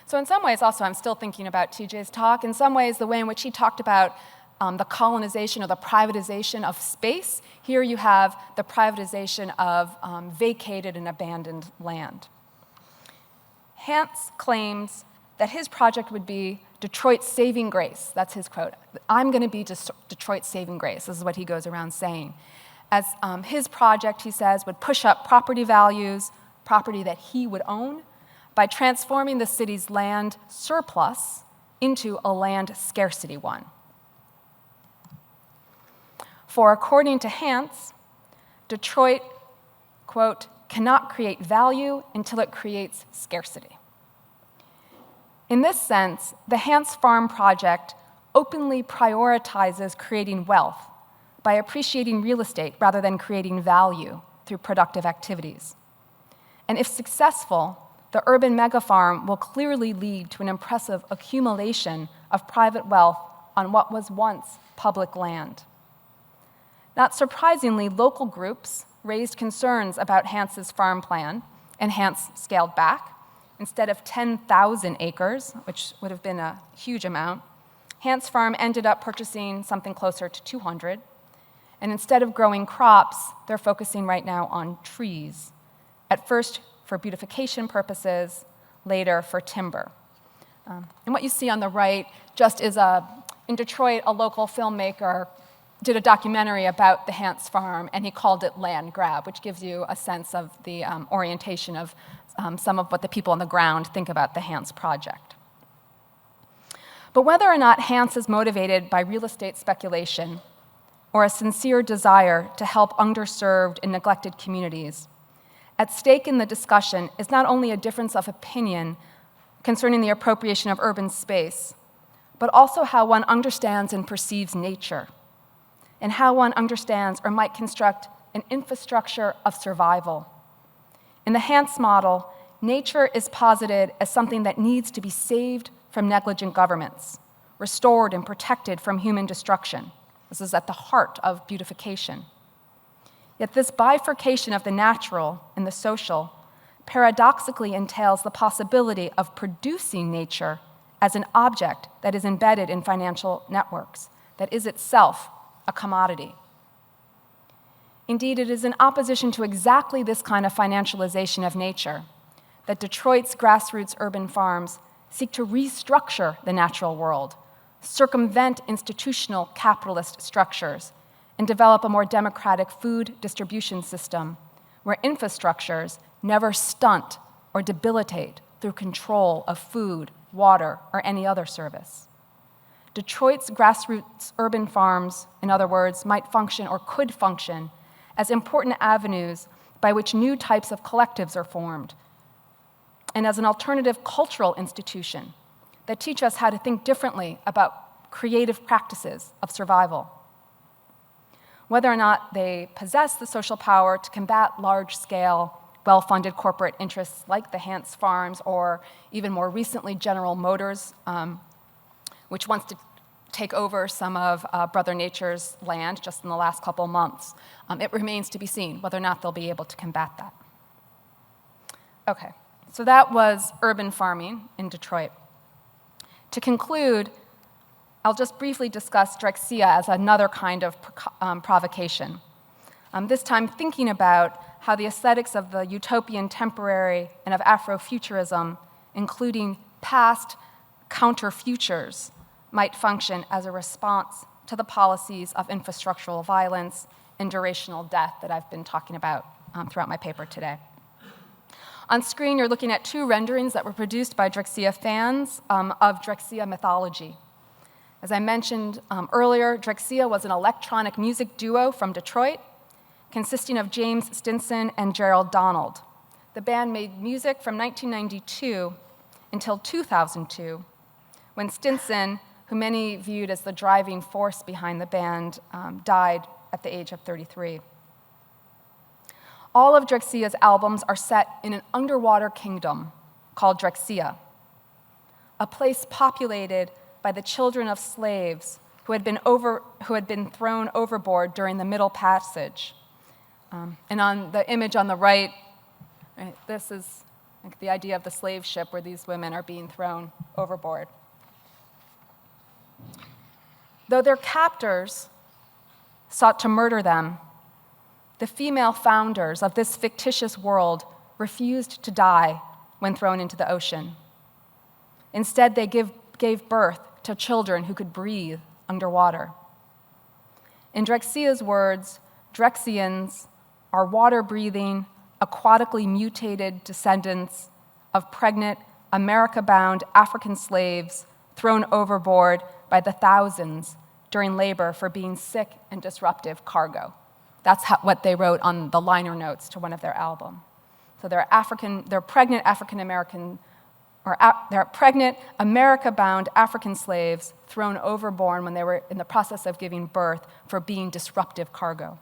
So in some ways, also, I'm still thinking about TJ's talk. In some ways, the way in which he talked about the colonization or the privatization of space, here you have the privatization of vacated and abandoned land. Hance claims that his project would be Detroit's saving grace. That's his quote. "I'm going to be Detroit's saving grace." This is what he goes around saying. As his project, he says, would push up property values, property that he would own, by transforming the city's land surplus into a land scarcity one. For according to Hance, Detroit, quote, "cannot create value until it creates scarcity." In this sense, the Hance Farm project openly prioritizes creating wealth by appreciating real estate rather than creating value through productive activities. And if successful, the urban megafarm will clearly lead to an impressive accumulation of private wealth on what was once public land. Not surprisingly, local groups raised concerns about Hance's farm plan, and Hance scaled back. Instead of 10,000 acres, which would have been a huge amount, Hance Farm ended up purchasing something closer to 200. And instead of growing crops, they're focusing right now on trees. At first for beautification purposes, later for timber. And what you see on the right just is in Detroit, a local filmmaker did a documentary about the Hance Farm, and he called it Land Grab, which gives you a sense of the orientation of some of what the people on the ground think about the Hance project. But whether or not Hance is motivated by real estate speculation or a sincere desire to help underserved and neglected communities, at stake in the discussion is not only a difference of opinion concerning the appropriation of urban space, but also how one understands and perceives nature, and how one understands or might construct an infrastructure of survival. In the Hance model, nature is posited as something that needs to be saved from negligent governments, restored and protected from human destruction. This is at the heart of beautification. Yet this bifurcation of the natural and the social paradoxically entails the possibility of producing nature as an object that is embedded in financial networks, that is itself a commodity. Indeed, it is in opposition to exactly this kind of financialization of nature that Detroit's grassroots urban farms seek to restructure the natural world, circumvent institutional capitalist structures, and develop a more democratic food distribution system where infrastructures never stunt or debilitate through control of food, water, or any other service. Detroit's grassroots urban farms, in other words, might function or could function as important avenues by which new types of collectives are formed, and as an alternative cultural institution that teach us how to think differently about creative practices of survival. Whether or not they possess the social power to combat large-scale, well-funded corporate interests like the Hance Farms or even more recently General Motors, which wants to take over some of Brother Nature's land just in the last couple months. It remains to be seen whether or not they'll be able to combat that. Okay, so that was urban farming in Detroit. To conclude, I'll just briefly discuss Drexciya as another kind of provocation. This time thinking about how the aesthetics of the utopian temporary and of Afrofuturism, including past counter-futures, might function as a response to the policies of infrastructural violence and durational death that I've been talking about throughout my paper today. On screen, you're looking at two renderings that were produced by Drexciya fans of Drexciya mythology. As I mentioned earlier, Drexciya was an electronic music duo from Detroit, consisting of James Stinson and Gerald Donald. The band made music from 1992 until 2002, when Stinson, who many viewed as the driving force behind the band, died at the age of 33. All of Drexciya's albums are set in an underwater kingdom called Drexciya, a place populated by the children of slaves who had been thrown overboard during the Middle Passage. And on the image on the right, this is like the idea of the slave ship where these women are being thrown overboard. Though their captors sought to murder them, the female founders of this fictitious world refused to die when thrown into the ocean. Instead, they gave birth to children who could breathe underwater. In Drexciya's words, Drexciyans are water-breathing, aquatically mutated descendants of pregnant, America-bound African slaves thrown overboard by the thousands during labor for being sick and disruptive cargo. That's what they wrote on the liner notes to one of their albums. So they're pregnant African-American, or they're pregnant America-bound African slaves thrown overboard when they were in the process of giving birth for being disruptive cargo.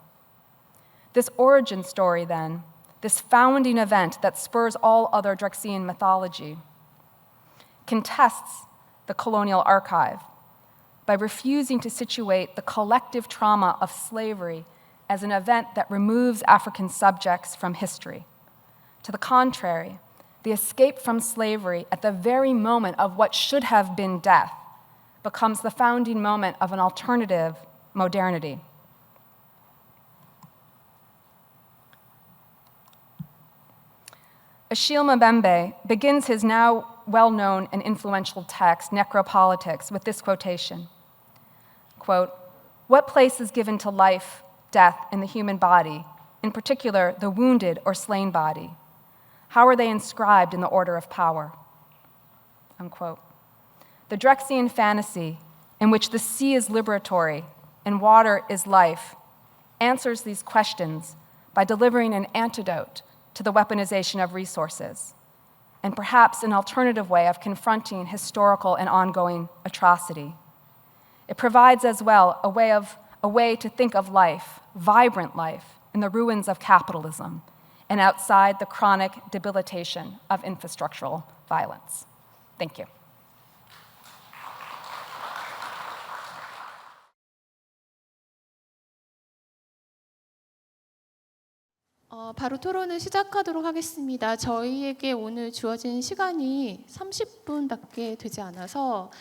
This origin story, then, this founding event that spurs all other Drexciyan mythology, contests the colonial archive by refusing to situate the collective trauma of slavery as an event that removes African subjects from history. To the contrary, the escape from slavery at the very moment of what should have been death becomes the founding moment of an alternative modernity. Achille Mbembe begins his now well-known and influential text, Necropolitics, with this quotation, quote, "What place is given to life, death in the human body, in particular the wounded or slain body? How are they inscribed in the order of power?" Unquote. The Drexciyan fantasy, in which the sea is liberatory and water is life, answers these questions by delivering an antidote to the weaponization of resources, and perhaps an alternative way of confronting historical and ongoing atrocity. It provides as well a way to think of life, vibrant life, in the ruins of capitalism and outside the chronic debilitation of infrastructural violence. Thank you. 바로 토론을 시작하도록 하겠습니다. 저희에게 오늘 주어진 시간이 30분밖에 되지 않아서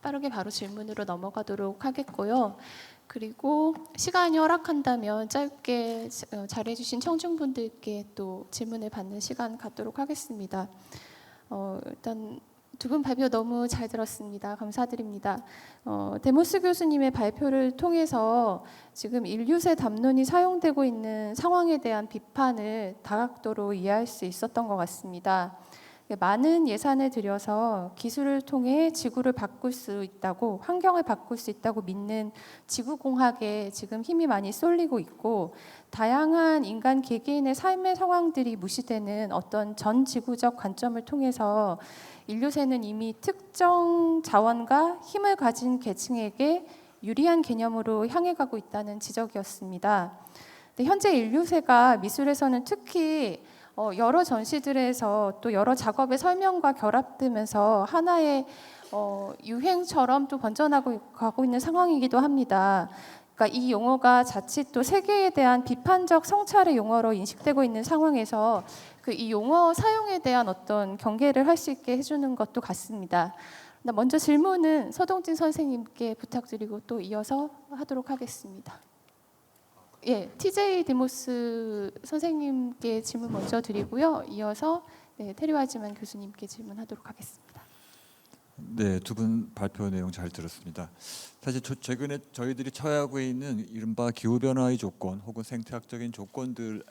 빠르게 바로 질문으로 넘어가도록 하겠고요. 그리고 시간이 허락한다면 짧게 잘해주신 청중분들께 또 질문을 받는 시간 갖도록 하겠습니다. 일단 두 분 발표 너무 잘 들었습니다. 감사드립니다. 데모스 교수님의 발표를 통해서 지금 인류세 담론이 사용되고 있는 상황에 대한 비판을 다각도로 이해할 수 있었던 것 같습니다. 많은 예산을 들여서 기술을 통해 지구를 바꿀 수 있다고, 환경을 바꿀 수 있다고 믿는 지구공학에 지금 힘이 많이 쏠리고 있고, 다양한 인간 개개인의 삶의 상황들이 무시되는 어떤 전 지구적 관점을 통해서 인류세는 이미 특정 자원과 힘을 가진 계층에게 유리한 개념으로 향해 가고 있다는 지적이었습니다. 현재 인류세가 미술에서는 특히 여러 전시들에서 또 여러 작업의 설명과 결합되면서 하나의 유행처럼 또 번져나고 가고 있는 상황이기도 합니다. 그러니까 이 용어가 자칫 또 세계에 대한 비판적 성찰의 용어로 인식되고 있는 상황에서 이 용어 사용에 대한 어떤 경계를 할 수 있게 해주는 것도 같습니다. 먼저 질문은 서동진 선생님께 부탁드리고 또 이어서 하도록 하겠습니다. 예, TJ 데모스 선생님께 질문 먼저 드리고요. 이어서 테리 와이즈만 교수님께 질문하도록 하겠습니다. 네, 두 분 발표 내용 잘 들었습니다. 사실 최근에 저희들이 처해하고 있는 이른바 기후변화의 조건 혹은 생태학적인 조건들을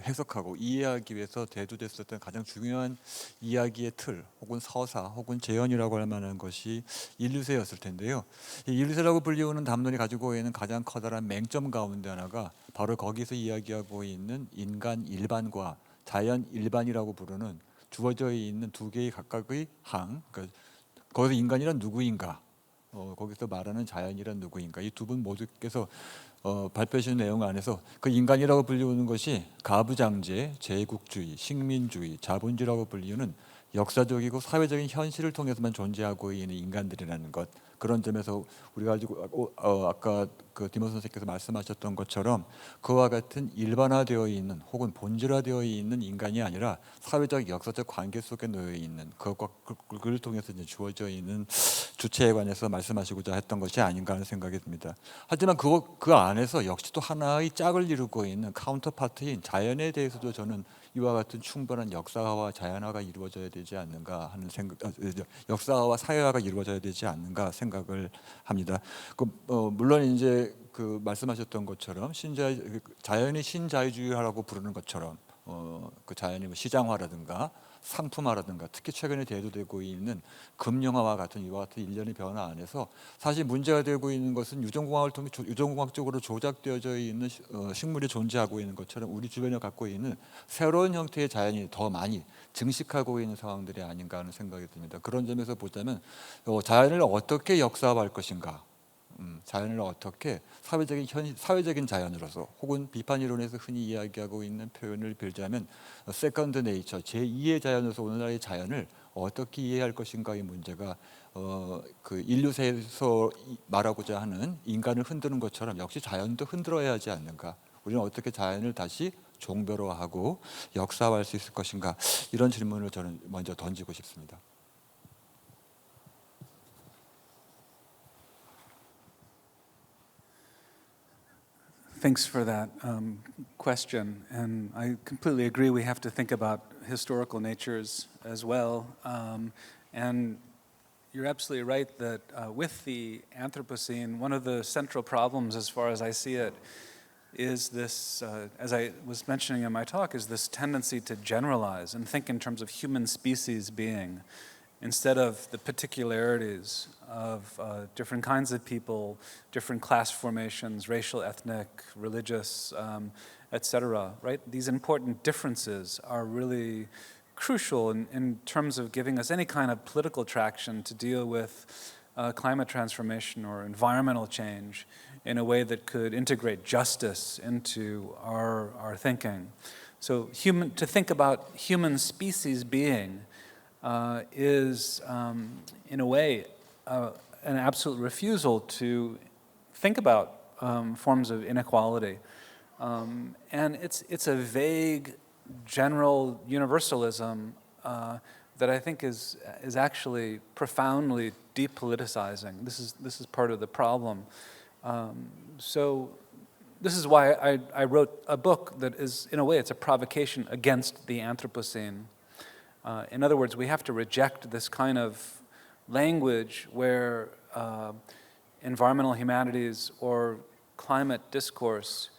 해석하고 이해하기 위해서 대두됐었던 가장 중요한 이야기의 틀 혹은 서사 혹은 재현이라고 할 만한 것이 인류세였을 텐데요. 이 인류세라고 불리우는 담론이 가지고 있는 가장 커다란 맹점 가운데 하나가 바로 거기서 이야기하고 있는 인간 일반과 자연 일반이라고 부르는 주어져 있는 두 개의 각각의 항, 그러니까 거기서 인간이란 누구인가, 거기서 말하는 자연이란 누구인가, 이 두 분 모두께서 발표하신 내용 안에서 그 인간이라고 불리우는 것이 가부장제, 제국주의, 식민주의, 자본주의라고 불리우는 역사적이고 사회적인 현실을 통해서만 존재하고 있는 인간들이라는 것, 그런 점에서 우리가 가지고 아까 그 디모 선생님께서 말씀하셨던 것처럼 그와 같은 일반화되어 있는 혹은 본질화되어 있는 인간이 아니라 사회적 역사적 관계 속에 놓여 있는 그걸 통해서 이제 주어져 있는 주체에 관해서 말씀하시고자 했던 것이 아닌가 하는 생각이 듭니다. 하지만 그 안에서 역시 또 하나의 짝을 이루고 있는 카운터파트인 자연에 대해서도 저는 이와 같은 충분한 역사화와 자연화가 이루어져야 되지 않는가 하는 생각, 역사화와 사회화가 이루어져야 되지 않는가 생각을 합니다. 물론 이제 그 말씀하셨던 것처럼 자연이 신자유주의라고 부르는 것처럼 그 자연이 뭐 시장화라든가 상품화라든가 특히 최근에 대두되고 있는 금융화와 같은 이와 같은 일련의 변화 안에서 사실 문제가 되고 있는 것은 유전공학을 통해 유전공학적으로 조작되어져 있는 식물이 존재하고 있는 것처럼 우리 주변에 갖고 있는 새로운 형태의 자연이 더 많이 증식하고 있는 상황들이 아닌가 하는 생각이 듭니다. 그런 점에서 보자면 자연을 어떻게 역사화할 것인가, 자연을 어떻게 사회적인 자연으로서 혹은 비판 이론에서 흔히 이야기하고 있는 표현을 빌자면 세컨드 네이처, 제2의 자연으로서 오늘날의 자연을 어떻게 이해할 것인가의 문제가 그 인류세에서 말하고자 하는 인간을 흔드는 것처럼 역시 자연도 흔들어야 하지 않는가, 우리는 어떻게 자연을 다시 종별화하고 역사화할 수 있을 것인가, 이런 질문을 저는 먼저 던지고 싶습니다. Thanks for that question, and I completely agree we have to think about historical natures as well, and you're absolutely right that with the Anthropocene, one of the central problems as far as I see it is this, as I was mentioning in my talk, is this tendency to generalize and think in terms of human species being instead of the particularities of different kinds of people, different class formations, racial, ethnic, religious, etc. Right? These important differences are really crucial in terms of giving us any kind of political traction to deal with climate transformation or environmental change in a way that could integrate justice into our thinking. So to think about human species being is, in a way, an absolute refusal to think about forms of inequality. And it's a vague, general universalism that I think is actually profoundly depoliticizing. This is part of the problem. So this is why I wrote a book that is, in a way, it's a provocation against the Anthropocene. In other words, we have to reject this kind of language where environmental humanities or climate discourse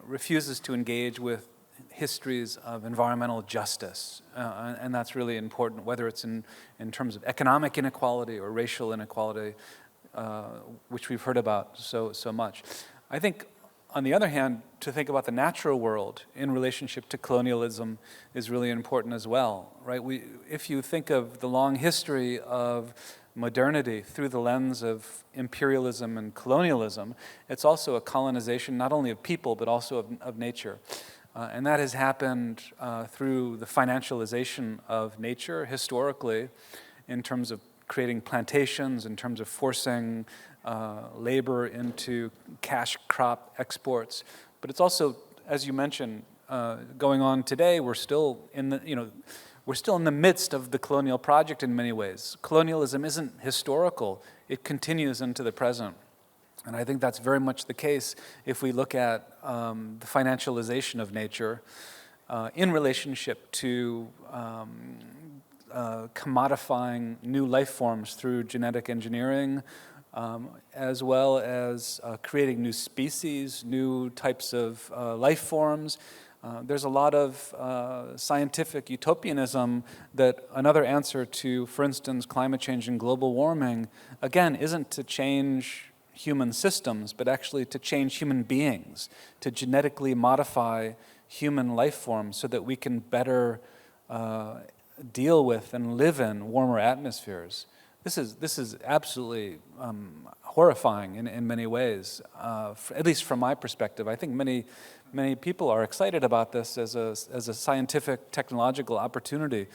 refuses to engage with histories of environmental justice, and that's really important, whether it's in terms of economic inequality or racial inequality, which we've heard about so much. I think, on the other hand, to think about the natural world in relationship to colonialism is really important as well, right? If you think of the long history of modernity through the lens of imperialism and colonialism, it's also a colonization not only of people but also of nature. And that has happened through the financialization of nature historically, in terms of creating plantations, in terms of forcing labor into cash crop exports. But it's also, as you mentioned, going on today. We're still in the midst of the colonial project in many ways. Colonialism isn't historical; it continues into the present, and I think that's very much the case if we look at the financialization of nature in relationship to commodifying new life forms through genetic engineering, as well as creating new species, new types of life forms. There's a lot of scientific utopianism that another answer to, for instance, climate change and global warming, again, isn't to change human systems, but actually to change human beings, to genetically modify human life forms so that we can better deal with and live in warmer atmospheres. This is absolutely horrifying in many ways, at least from my perspective. I think many people are excited about this as a scientific, technological opportunity.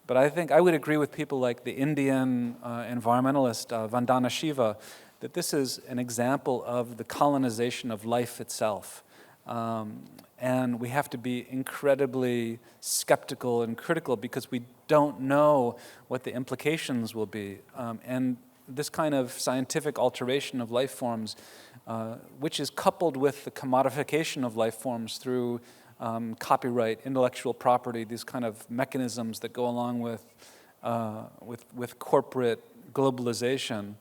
But I think I would agree with people like the Indian environmentalist Vandana Shiva that this is an example of the colonization of life itself. And we have to be incredibly skeptical and critical because we don't know what the implications will be. And this kind of scientific alteration of life forms, which is coupled with the commodification of life forms through copyright, intellectual property, these kind of mechanisms that go along with corporate globalization,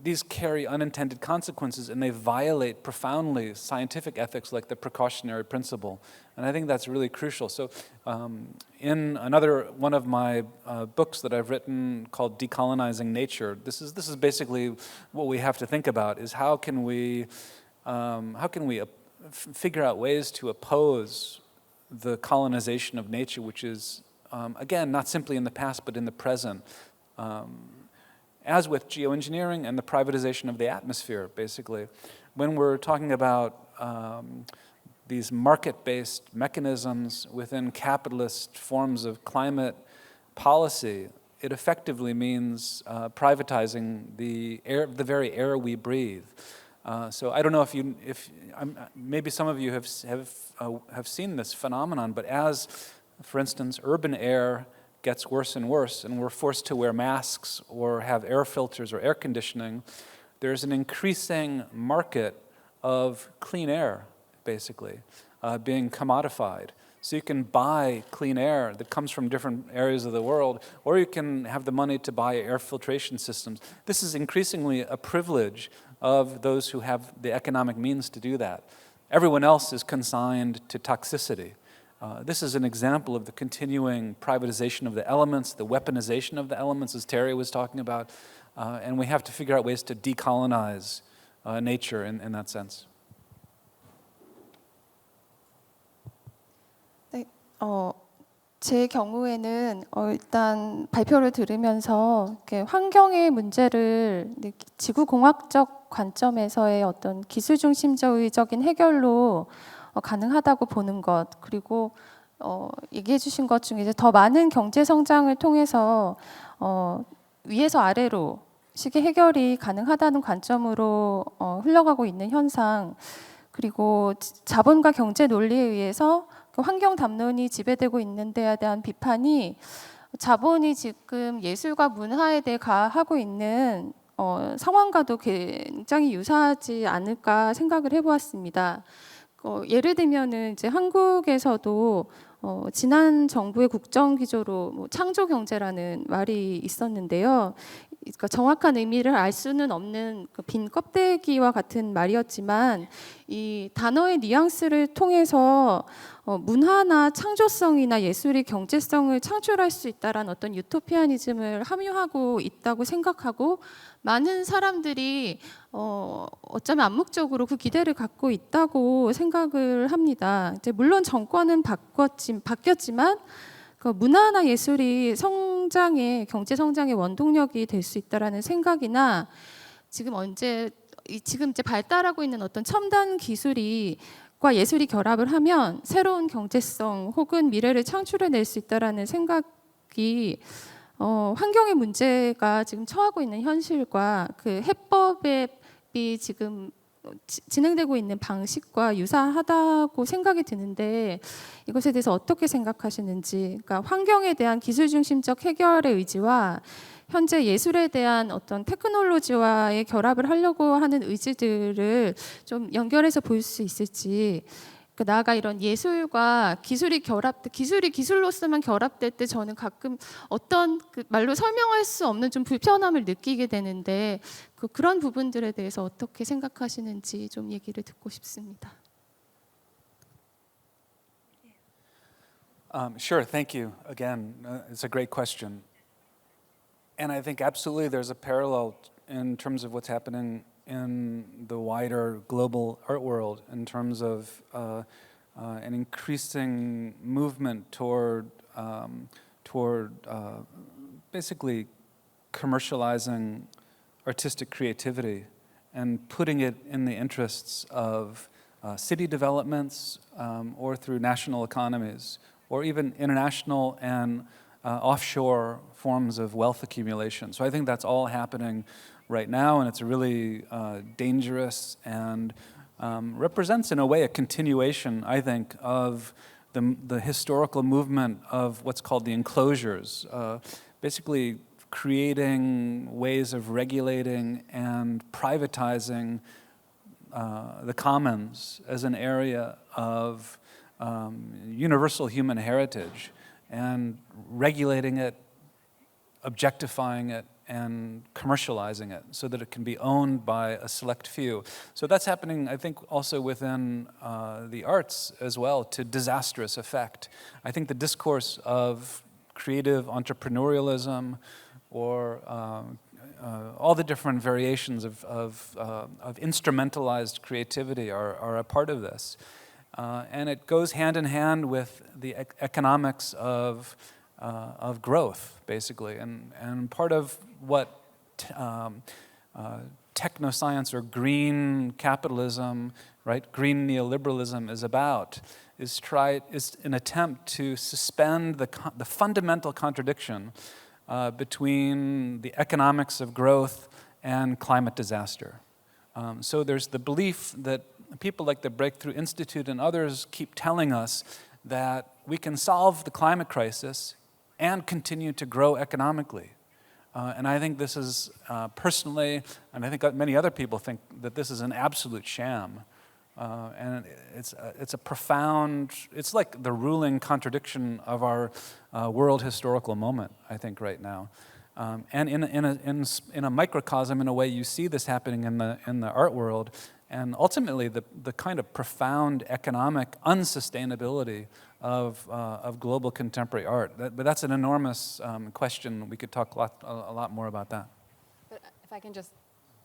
these carry unintended consequences, and they violate profoundly scientific ethics like the precautionary principle. And I think that's really crucial. So in another one of my books that I've written called Decolonizing Nature, this is basically what we have to think about, is how can we figure out ways to oppose the colonization of nature, which is, again, not simply in the past, but in the present. As with geoengineering and the privatization of the atmosphere, basically. When we're talking about these market-based mechanisms within capitalist forms of climate policy, it effectively means privatizing the very air we breathe. So I don't know if maybe some of you have seen this phenomenon, but as, for instance, urban air gets worse and worse, and we're forced to wear masks or have air filters or air conditioning, there's an increasing market of clean air, basically, being commodified. So you can buy clean air that comes from different areas of the world, or you can have the money to buy air filtration systems. This is increasingly a privilege of those who have the economic means to do that. Everyone else is consigned to toxicity. This is an example of the continuing privatization of the elements, the weaponization of the elements, as Terri was talking about, and we have to figure out ways to decolonize nature in that sense. 네, 제 경우에는 일단 발표를 들으면서 이렇게 환경의 문제를 지구공학적 관점에서의 어떤 기술 중심적인 해결로 가능하다고 보는 것, 그리고 얘기해 주신 것 중에 이제 더 많은 경제 성장을 통해서 위에서 아래로 식의 해결이 가능하다는 관점으로 흘러가고 있는 현상, 그리고 자본과 경제 논리에 의해서 환경 담론이 지배되고 있는 데에 대한 비판이 자본이 지금 예술과 문화에 대해 가하고 있는 상황과도 굉장히 유사하지 않을까 생각을 해보았습니다. 예를 들면은 이제 한국에서도 지난 정부의 국정 기조로 창조 경제라는 말이 있었는데요. 그러니까 정확한 의미를 알 수는 없는 그 빈 껍데기와 같은 말이었지만 이 단어의 뉘앙스를 통해서 문화나 창조성이나 예술이 경제성을 창출할 수 있다라는 어떤 유토피아니즘을 함유하고 있다고 생각하고 많은 사람들이 어쩌면 암묵적으로 그 기대를 갖고 있다고 생각을 합니다. 이제 물론 정권은 바뀌었지만 그 문화나 예술이 경제 성장의 원동력이 될 수 있다라는 생각이나 지금 이제 발달하고 있는 어떤 첨단 기술과 예술이 결합을 하면 새로운 경제성 혹은 미래를 창출해낼 수 있다라는 생각이 환경의 문제가 지금 처하고 있는 현실과 그 해법이 지금 진행되고 있는 방식과 유사하다고 생각이 드는데 이것에 대해서 어떻게 생각하시는지, 그러니까 환경에 대한 기술 중심적 해결의 의지와 현재 예술에 대한 어떤 테크놀로지와의 결합을 하려고 하는 의지들을 좀 연결해서 볼 수 있을지, 나아가 이런 예술과 기술이 기술로서만 결합될 때 저는 가끔 어떤 그 말로 설명할 수 없는 좀 불편함을 느끼게 되는데 그런 부분들에 대해서 어떻게 생각하시는지 좀 얘기를 듣고 싶습니다. Sure, thank you again. It's a great question. And I think absolutely there's a parallel in terms of what's happening in the wider global art world in terms of an increasing movement toward basically commercializing artistic creativity and putting it in the interests of city developments or through national economies or even international and offshore forms of wealth accumulation. So I think that's all happening right now, and it's really dangerous and represents, in a way, a continuation, I think, of the historical movement of what's called the enclosures, basically creating ways of regulating and privatizing the commons as an area of universal human heritage and regulating it, objectifying it, and commercializing it so that it can be owned by a select few. So that's happening, I think, also within the arts as well, to disastrous effect. I think the discourse of creative entrepreneurialism or all the different variations of instrumentalized creativity are a part of this. And it goes hand in hand with the economics of growth, basically. And part of what technoscience or green capitalism, right, green neoliberalism is about is an attempt to suspend the fundamental contradiction between the economics of growth and climate disaster. So there's the belief that people like the Breakthrough Institute and others keep telling us that we can solve the climate crisis and continue to grow economically. And I think this is, personally, and I think many other people think that this is an absolute sham. And it's a profound, it's like the ruling contradiction of our world historical moment, I think, right now. And in a microcosm, in a way, you see this happening in the art world, and ultimately the kind of profound economic unsustainability of global contemporary art. But that's an enormous question. We could talk a lot more about that. But if I can just,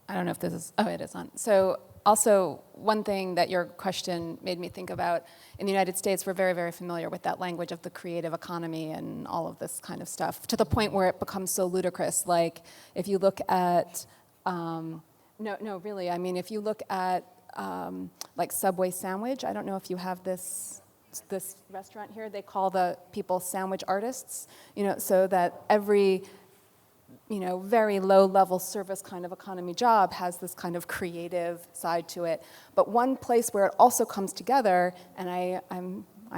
I don't know if this is, it is on. So also, one thing that your question made me think about, in the United States, we're very, very familiar with that language of the creative economy and all of this kind of stuff, to the point where it becomes so ludicrous. Like, if you look at, really, I mean, if you look at, like Subway sandwich, I don't know if you have this restaurant here, they call the people sandwich artists, so that every very low-level service kind of economy job has this kind of creative side to it. But one place where it also comes together, and I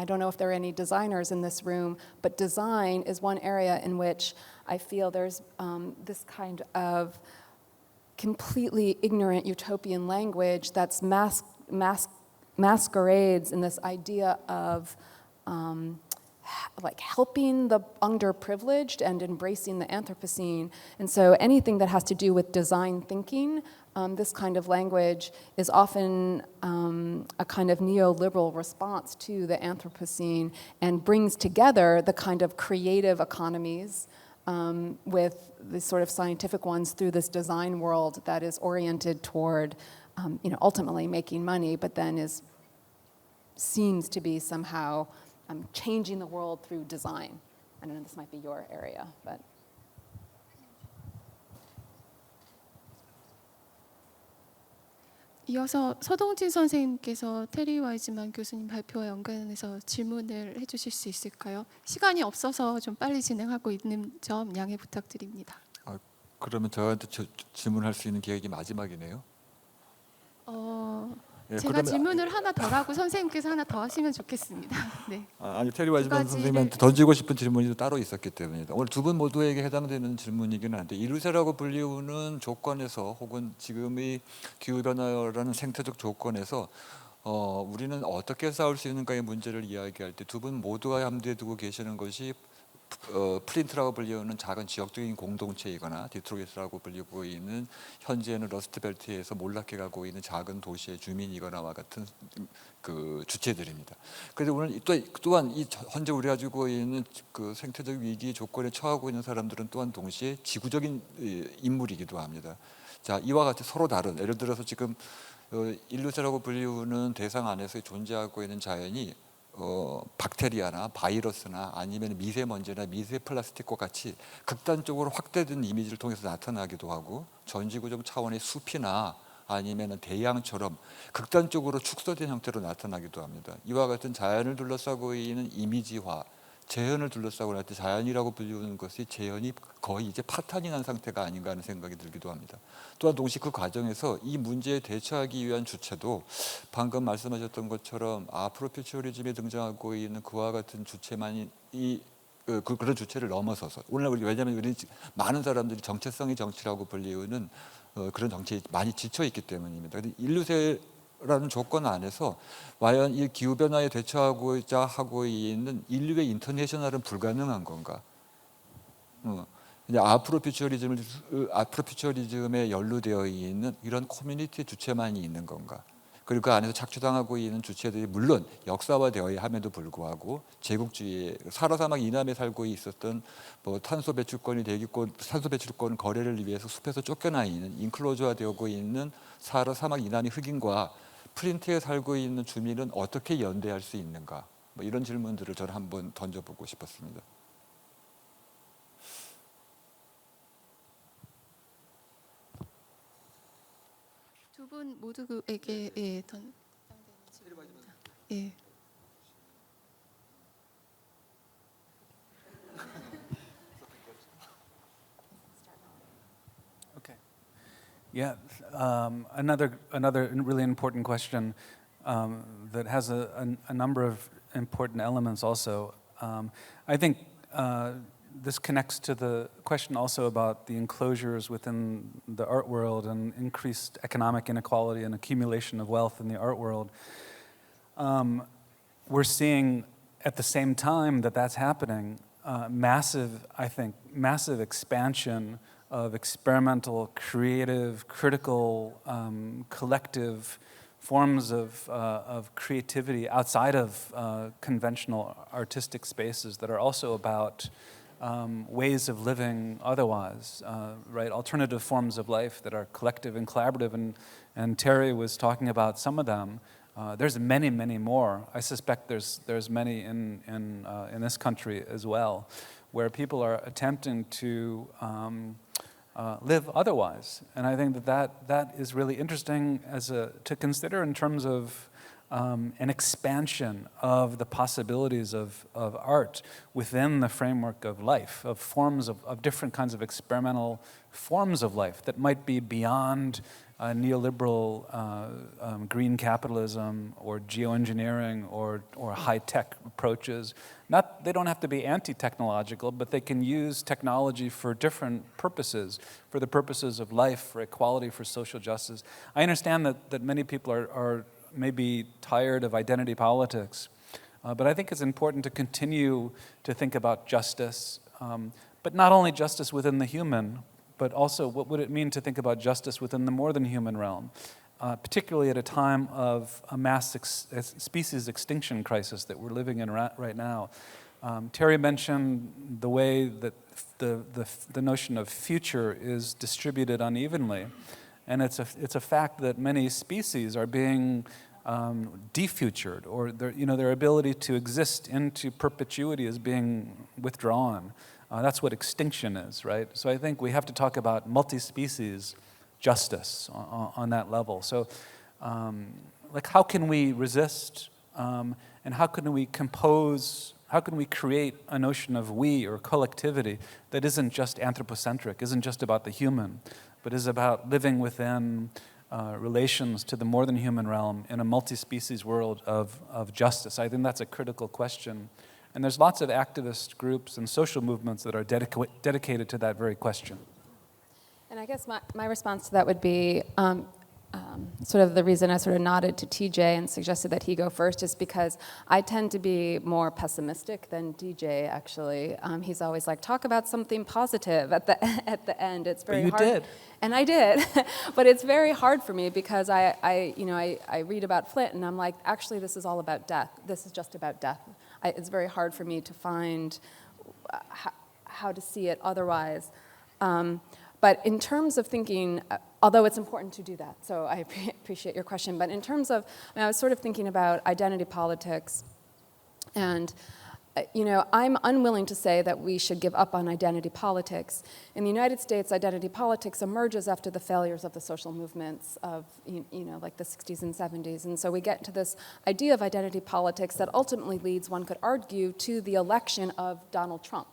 don't know if there are any designers in this room, but design is one area in which I feel there's this kind of completely ignorant utopian language that's masquerades in this idea of like helping the underprivileged and embracing the Anthropocene. And so anything that has to do with design thinking, this kind of language is often a kind of neoliberal response to the Anthropocene and brings together the kind of creative economies with the sort of scientific ones through this design world that is oriented toward, ultimately making money, but then seems to be somehow changing the world through design. I don't know, this might be your area, but. 이어서 서동진 선생님께서 테리 와이즈만 교수님 발표와 연관해서 질문을 해주실 수 있을까요? 시간이 없어서 좀 빨리 진행하고 있는 점 양해 부탁드립니다. 그러면 저한테 질문할 수 있는 기회가 마지막이네요. 제가 질문을 하나 더 하고 선생님께서 하나 더 하시면 좋겠습니다. 네. 아니 테리 와이즈만 선생님한테 던지고 싶은 질문이 따로 있었기 때문이다. 오늘 두 분 모두에게 해당되는 질문이기는 한데 인류세라고 불리우는 조건에서 혹은 지금의 기후변화라는 생태적 조건에서 우리는 어떻게 싸울 수 있는가의 문제를 이야기할 때 두 분 모두가 염두에 두고 계시는 것이 프린트라고 불리우는 작은 지역적인 공동체이거나 디트로이트라고 불리고 있는 현재는 러스트벨트에서 몰락해 가고 있는 작은 도시의 주민이거나와 같은 그 주체들입니다. 그래서 오늘 또한 이 현재 우리가 가지고 있는 그 생태적 위기 조건에 처하고 있는 사람들은 또한 동시에 지구적인 인물이기도 합니다. 자, 이와 같이 서로 다른 예를 들어서 지금 인류세라고 불리우는 대상 안에서 존재하고 있는 자연이 박테리아나 바이러스나 아니면 미세먼지나 미세 플라스틱과 같이 극단적으로 확대된 이미지를 통해서 나타나기도 하고 전지구적 차원의 숲이나 아니면 대양처럼 극단적으로 축소된 형태로 나타나기도 합니다. 이와 같은 자연을 둘러싸고 있는 이미지화, 재현을 둘러싸고 날 때 자연이라고 불리우는 것이 재현이 거의 이제 파탄이 난 상태가 아닌가 하는 생각이 들기도 합니다. 또한 동시에 그 과정에서 이 문제에 대처하기 위한 주체도 방금 말씀하셨던 것처럼 아프로퓨처리즘에 등장하고 있는 그와 같은 주체만이 그런 주체를 넘어서서 오늘날 왜냐하면 우리 많은 사람들이 정체성의 정치라고 불리우는 그런 정치에 많이 지쳐 있기 때문입니다. 인류세라는 조건 안에서 과연 이 기후 변화에 대처하고자 하고 있는 인류의 인터내셔널은 불가능한 건가? 아프로퓨처리즘에 연루되어 있는 이런 커뮤니티 주체만이 있는 건가? 그리고 그 안에서 착취당하고 있는 주체들이 물론 역사화되어야 함에도 불구하고 제국주의의 사라 사막 이남에 살고 있었던 탄소 배출권이 대기권 탄소 배출권 거래를 위해서 숲에서 쫓겨나 있는 인클로저화되고 있는 사라 사막 이남의 흑인과 프린트에 살고 있는 주민은 어떻게 연대할 수 있는가? 이런 질문들을 저는 한번 던져보고 싶었습니다. 두 분 모두에게 해당되는 질문입니다. 예. Okay. Yeah. Another really important question that has a number of important elements. Also, I think. This connects to the question also about the enclosures within the art world and increased economic inequality and accumulation of wealth in the art world. We're seeing at the same time that that's happening, massive expansion of experimental, creative, critical, collective forms of creativity outside of conventional artistic spaces that are also about ways of living otherwise, right? Alternative forms of life that are collective and collaborative, and Terri was talking about some of them. There's many, many more. I suspect there's many in this country as well, where people are attempting to live otherwise, and I think that is really interesting to consider in terms of an expansion of the possibilities of art within the framework of life, of forms of different kinds of experimental forms of life that might be beyond neoliberal green capitalism or geoengineering or high-tech approaches. They don't have to be anti-technological, but they can use technology for different purposes, for the purposes of life, for equality, for social justice. I understand that many people are maybe tired of identity politics, But I think it's important to continue to think about justice, but not only justice within the human, but also what would it mean to think about justice within the more than human realm, particularly at a time of a mass species extinction crisis that we're living in right now. Terri mentioned the way that the notion of future is distributed unevenly, and it's a fact that many species are being defutured, or their ability to exist into perpetuity is being withdrawn. That's what extinction is, right? So I think we have to talk about multi-species justice on that level. So, like, how can we resist, and how can we compose? How can we create a notion of we or collectivity that isn't just anthropocentric, isn't just about the human, but is about living within relations to the more than human realm in a multi-species world of justice? I think that's a critical question. And there's lots of activist groups and social movements that are dedicated to that very question. And I guess my response to that would be sort of the reason I sort of nodded to TJ and suggested that he go first is because I tend to be more pessimistic than DJ, actually. He's always like, talk about something positive at the end. It's very hard. But you did. And I did. But it's very hard for me because I read about Flint and I'm like, actually, this is all about death. This is just about death. It's very hard for me to find how to see it otherwise. But in terms of thinking, although it's important to do that, so I appreciate your question, but in terms of, I was sort of thinking about identity politics, and I'm unwilling to say that we should give up on identity politics. In the United States, identity politics emerges after the failures of the social movements of, like the 60s and 70s. And so we get to this idea of identity politics that ultimately leads, one could argue, to the election of Donald Trump.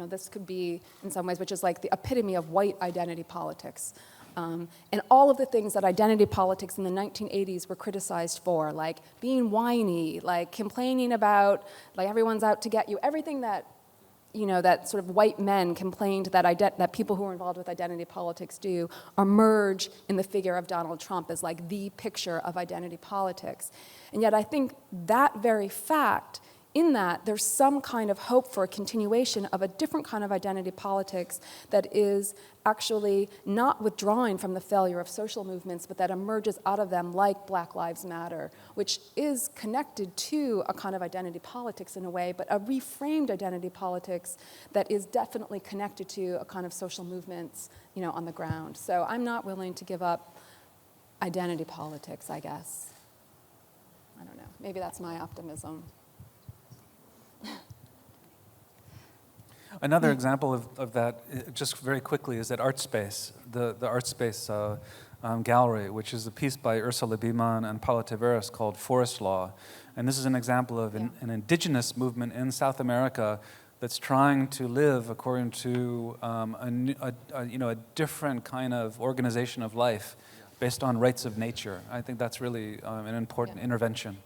This could be, in some ways, which is like the epitome of white identity politics. And all of the things that identity politics in the 1980s were criticized for, like being whiny, like complaining about, like everyone's out to get you, everything that, that sort of white men complained that people who are involved with identity politics do, emerge in the figure of Donald Trump as like the picture of identity politics. And yet I think that very fact, in that there's some kind of hope for a continuation of a different kind of identity politics that is actually not withdrawing from the failure of social movements, but that emerges out of them, like Black Lives Matter, which is connected to a kind of identity politics in a way, but a reframed identity politics that is definitely connected to a kind of social movements, on the ground. So I'm not willing to give up identity politics, I guess. I don't know. Maybe that's my optimism. Another example of that, just very quickly, is at ArtSpace, the ArtSpace gallery, which is a piece by Ursula Biemann and Paula Taveras called Forest Law. And this is an example of an indigenous movement in South America that's trying to live according to a different kind of organization of life based on rights of nature. I think that's really an important intervention.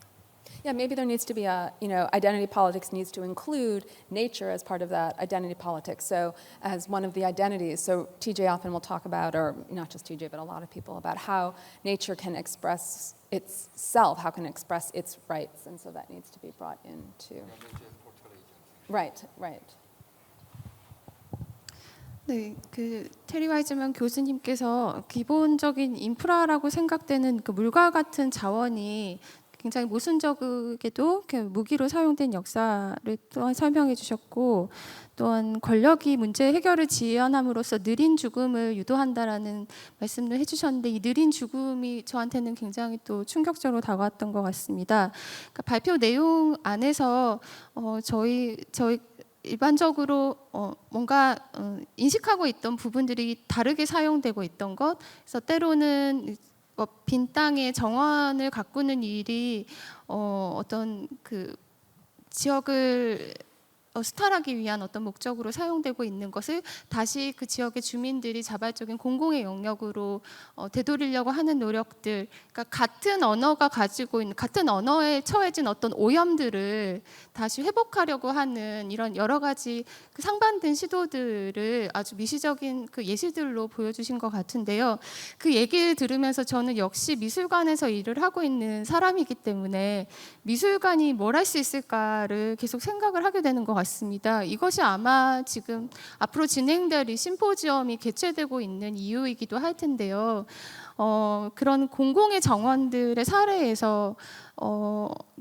Yeah, maybe there needs to be identity politics needs to include nature as part of that identity politics. So as one of the identities, so TJ often will talk about, or not just TJ, but a lot of people, about how nature can express itself, how can it express its rights, and so that needs to be brought into. Right. 네, 테리 와이즈만 교수님께서 기본적인 인프라라고 생각되는 그 물과 같은 자원이 굉장히 모순적이게도 무기로 사용된 역사를 또한 설명해 주셨고, 또한 권력이 문제 해결을 지연함으로써 느린 죽음을 유도한다라는 말씀을 해주셨는데, 이 느린 죽음이 저한테는 굉장히 또 충격적으로 다가왔던 것 같습니다. 그러니까 발표 내용 안에서 저희 일반적으로 뭔가 인식하고 있던 부분들이 다르게 사용되고 있던 것, 그래서 때로는 빈 땅의 정원을 가꾸는 일이 어떤 그 지역을 수탈하기 위한 어떤 목적으로 사용되고 있는 것을 다시 그 지역의 주민들이 자발적인 공공의 영역으로 되돌리려고 하는 노력들, 그러니까 같은 언어가 가지고 있는 같은 언어에 처해진 어떤 오염들을 다시 회복하려고 하는 이런 여러 가지 그 상반된 시도들을 아주 미시적인 그 예시들로 보여주신 것 같은데요. 그 얘기를 들으면서 저는 역시 미술관에서 일을 하고 있는 사람이기 때문에 미술관이 뭘 할 수 있을까를 계속 생각을 하게 되는 것 같습니다. 이것이 아마 지금 앞으로 진행될 이 심포지엄이 개최되고 있는 이유이기도 할 텐데요. 그런 공공의 정원들의 사례에서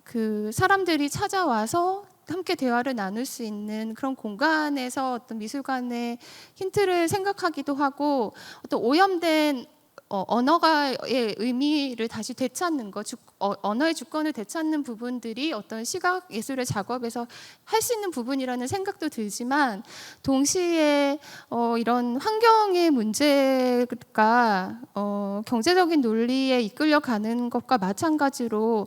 그 사람들이 찾아와서 함께 대화를 나눌 수 있는 그런 공간에서 어떤 미술관의 힌트를 생각하기도 하고 어떤 오염된 언어가의 의미를 다시 되찾는 것, 언어의 주권을 되찾는 부분들이 어떤 시각 예술의 작업에서 할 수 있는 부분이라는 생각도 들지만 동시에 이런 환경의 문제가 경제적인 논리에 이끌려가는 것과 마찬가지로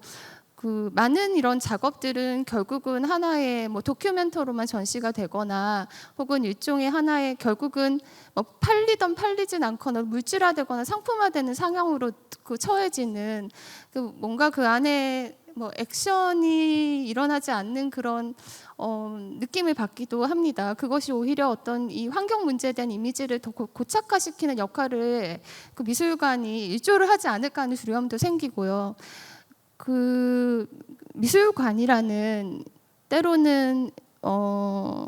그 많은 이런 작업들은 결국은 하나의 뭐 도큐멘터로만 전시가 되거나 혹은 일종의 하나의 결국은 뭐 팔리던 팔리진 않거나 물질화되거나 상품화되는 상황으로 그 처해지는 그 뭔가 그 안에 뭐 액션이 일어나지 않는 그런 느낌을 받기도 합니다. 그것이 오히려 어떤 이 환경 문제에 대한 이미지를 더 고착화시키는 역할을 그 미술관이 일조를 하지 않을까 하는 두려움도 생기고요. 그 미술관이라는 때로는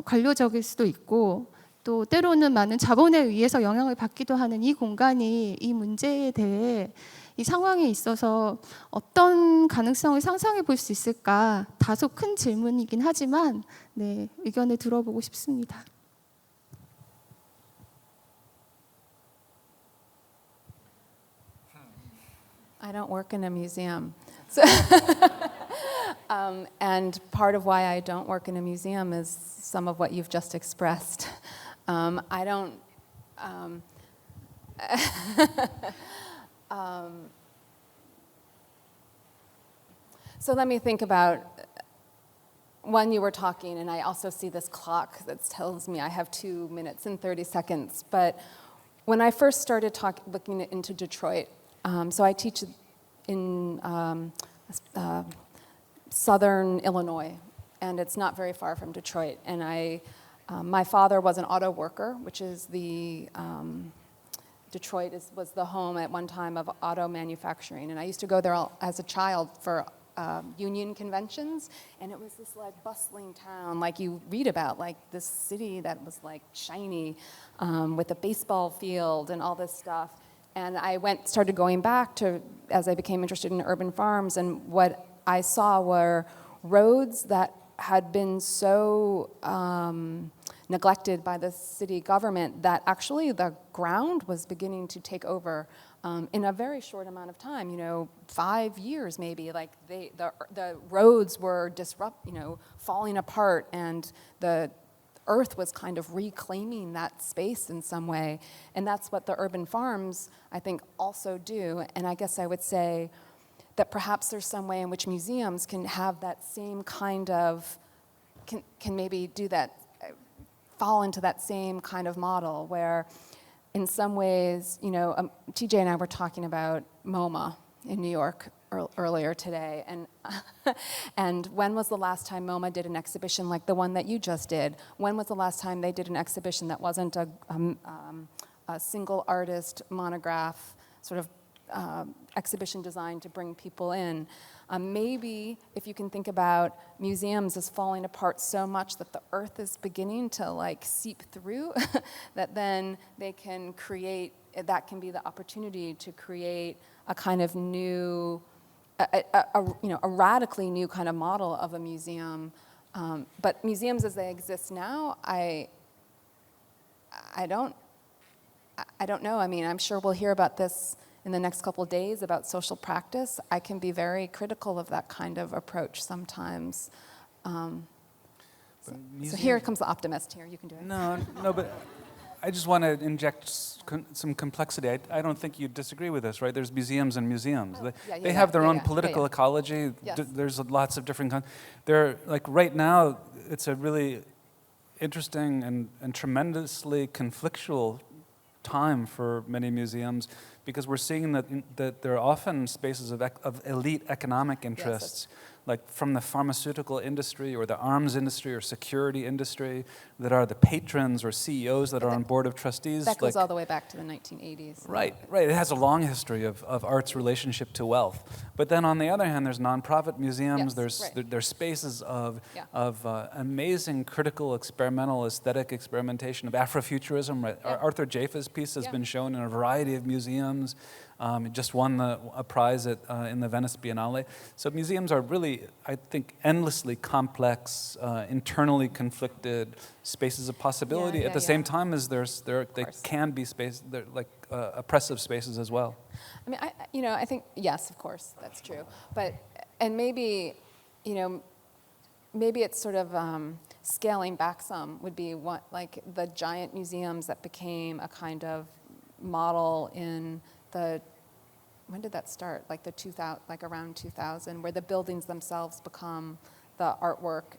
관료적일 수도 있고 또 때로는 많은 자본에 의해서 영향을 받기도 하는 이 공간이 이 문제에 대해 이 상황에 있어서 어떤 가능성을 상상해 볼 수 있을까 다소 큰 질문이긴 하지만 네, 의견을 들어보고 싶습니다. I don't work in a museum. So and part of why I don't work in a museum is some of what you've just expressed. I don't. So let me think about when you were talking, and I also see this clock that tells me I have 2 minutes and 30 seconds. But when I first started looking into Detroit, so I teach in southern Illinois, and it's not very far from Detroit. And my father was an auto worker, which is the Detroit was the home at one time of auto manufacturing. And I used to go there as a child for union conventions, and it was this like bustling town, like you read about, like this city that was like shiny, with a baseball field and all this stuff. And I started going back to, as I became interested in urban farms, and what I saw were roads that had been so neglected by the city government that actually the ground was beginning to take over in a very short amount of time, 5 years maybe. Like the roads were falling apart, and the earth was kind of reclaiming that space in some way. And that's what the urban farms, I think, also do. And I guess I would say that perhaps there's some way in which museums can have that same kind of, can maybe do that, fall into that same kind of model where in some ways, TJ and I were talking about MoMA in New York earlier today, and when was the last time MoMA did an exhibition like the one that you just did? When was the last time they did an exhibition that wasn't a single artist monograph sort of exhibition designed to bring people in? Maybe if you can think about museums as falling apart so much that the earth is beginning to like seep through, that then they can create, that can be the opportunity to create a kind of new, a radically new kind of model of a museum. But museums as they exist now, I don't know. I mean, I'm sure we'll hear about this in the next couple of days about social practice. I can be very critical of that kind of approach sometimes. So here comes the optimist. Here, you can do it. No, but I just want to inject some complexity. I don't think you disagree with this, right? There's museums and museums. They have their own political ecology. Yes. There's lots of different kinds. They're like right now, it's a really interesting and tremendously conflictual time for many museums because we're seeing that there are often spaces of elite economic interests, like from the pharmaceutical industry or the arms industry or security industry, that are the patrons or CEOs that are on board of trustees. That goes all the way back to the 1980s. Right. It has a long history of art's relationship to wealth. But then on the other hand, there's nonprofit museums. There's spaces of amazing critical experimental aesthetic experimentation of Afrofuturism. Right? Arthur Jafa's piece has been shown in a variety of museums. It just won a prize in the Venice Biennale. So museums are really, I think, endlessly complex, internally conflicted spaces of possibility. At the same time as they can be spaces, they're like oppressive spaces as well. I mean, I think yes, of course, that's true. But maybe, maybe it's sort of scaling back some would be what, like the giant museums that became a kind of model in the. When did that start? Like like around 2000, where the buildings themselves become the artwork.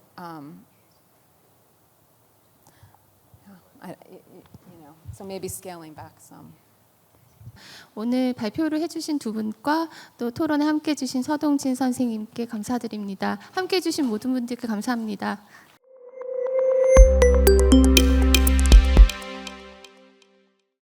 So maybe scaling back some. 오늘 발표를 해주신 두 분과 또 토론에 함께해 주신 서동진 선생님께 감사드립니다. 함께해 주신 모든 분들께 감사합니다.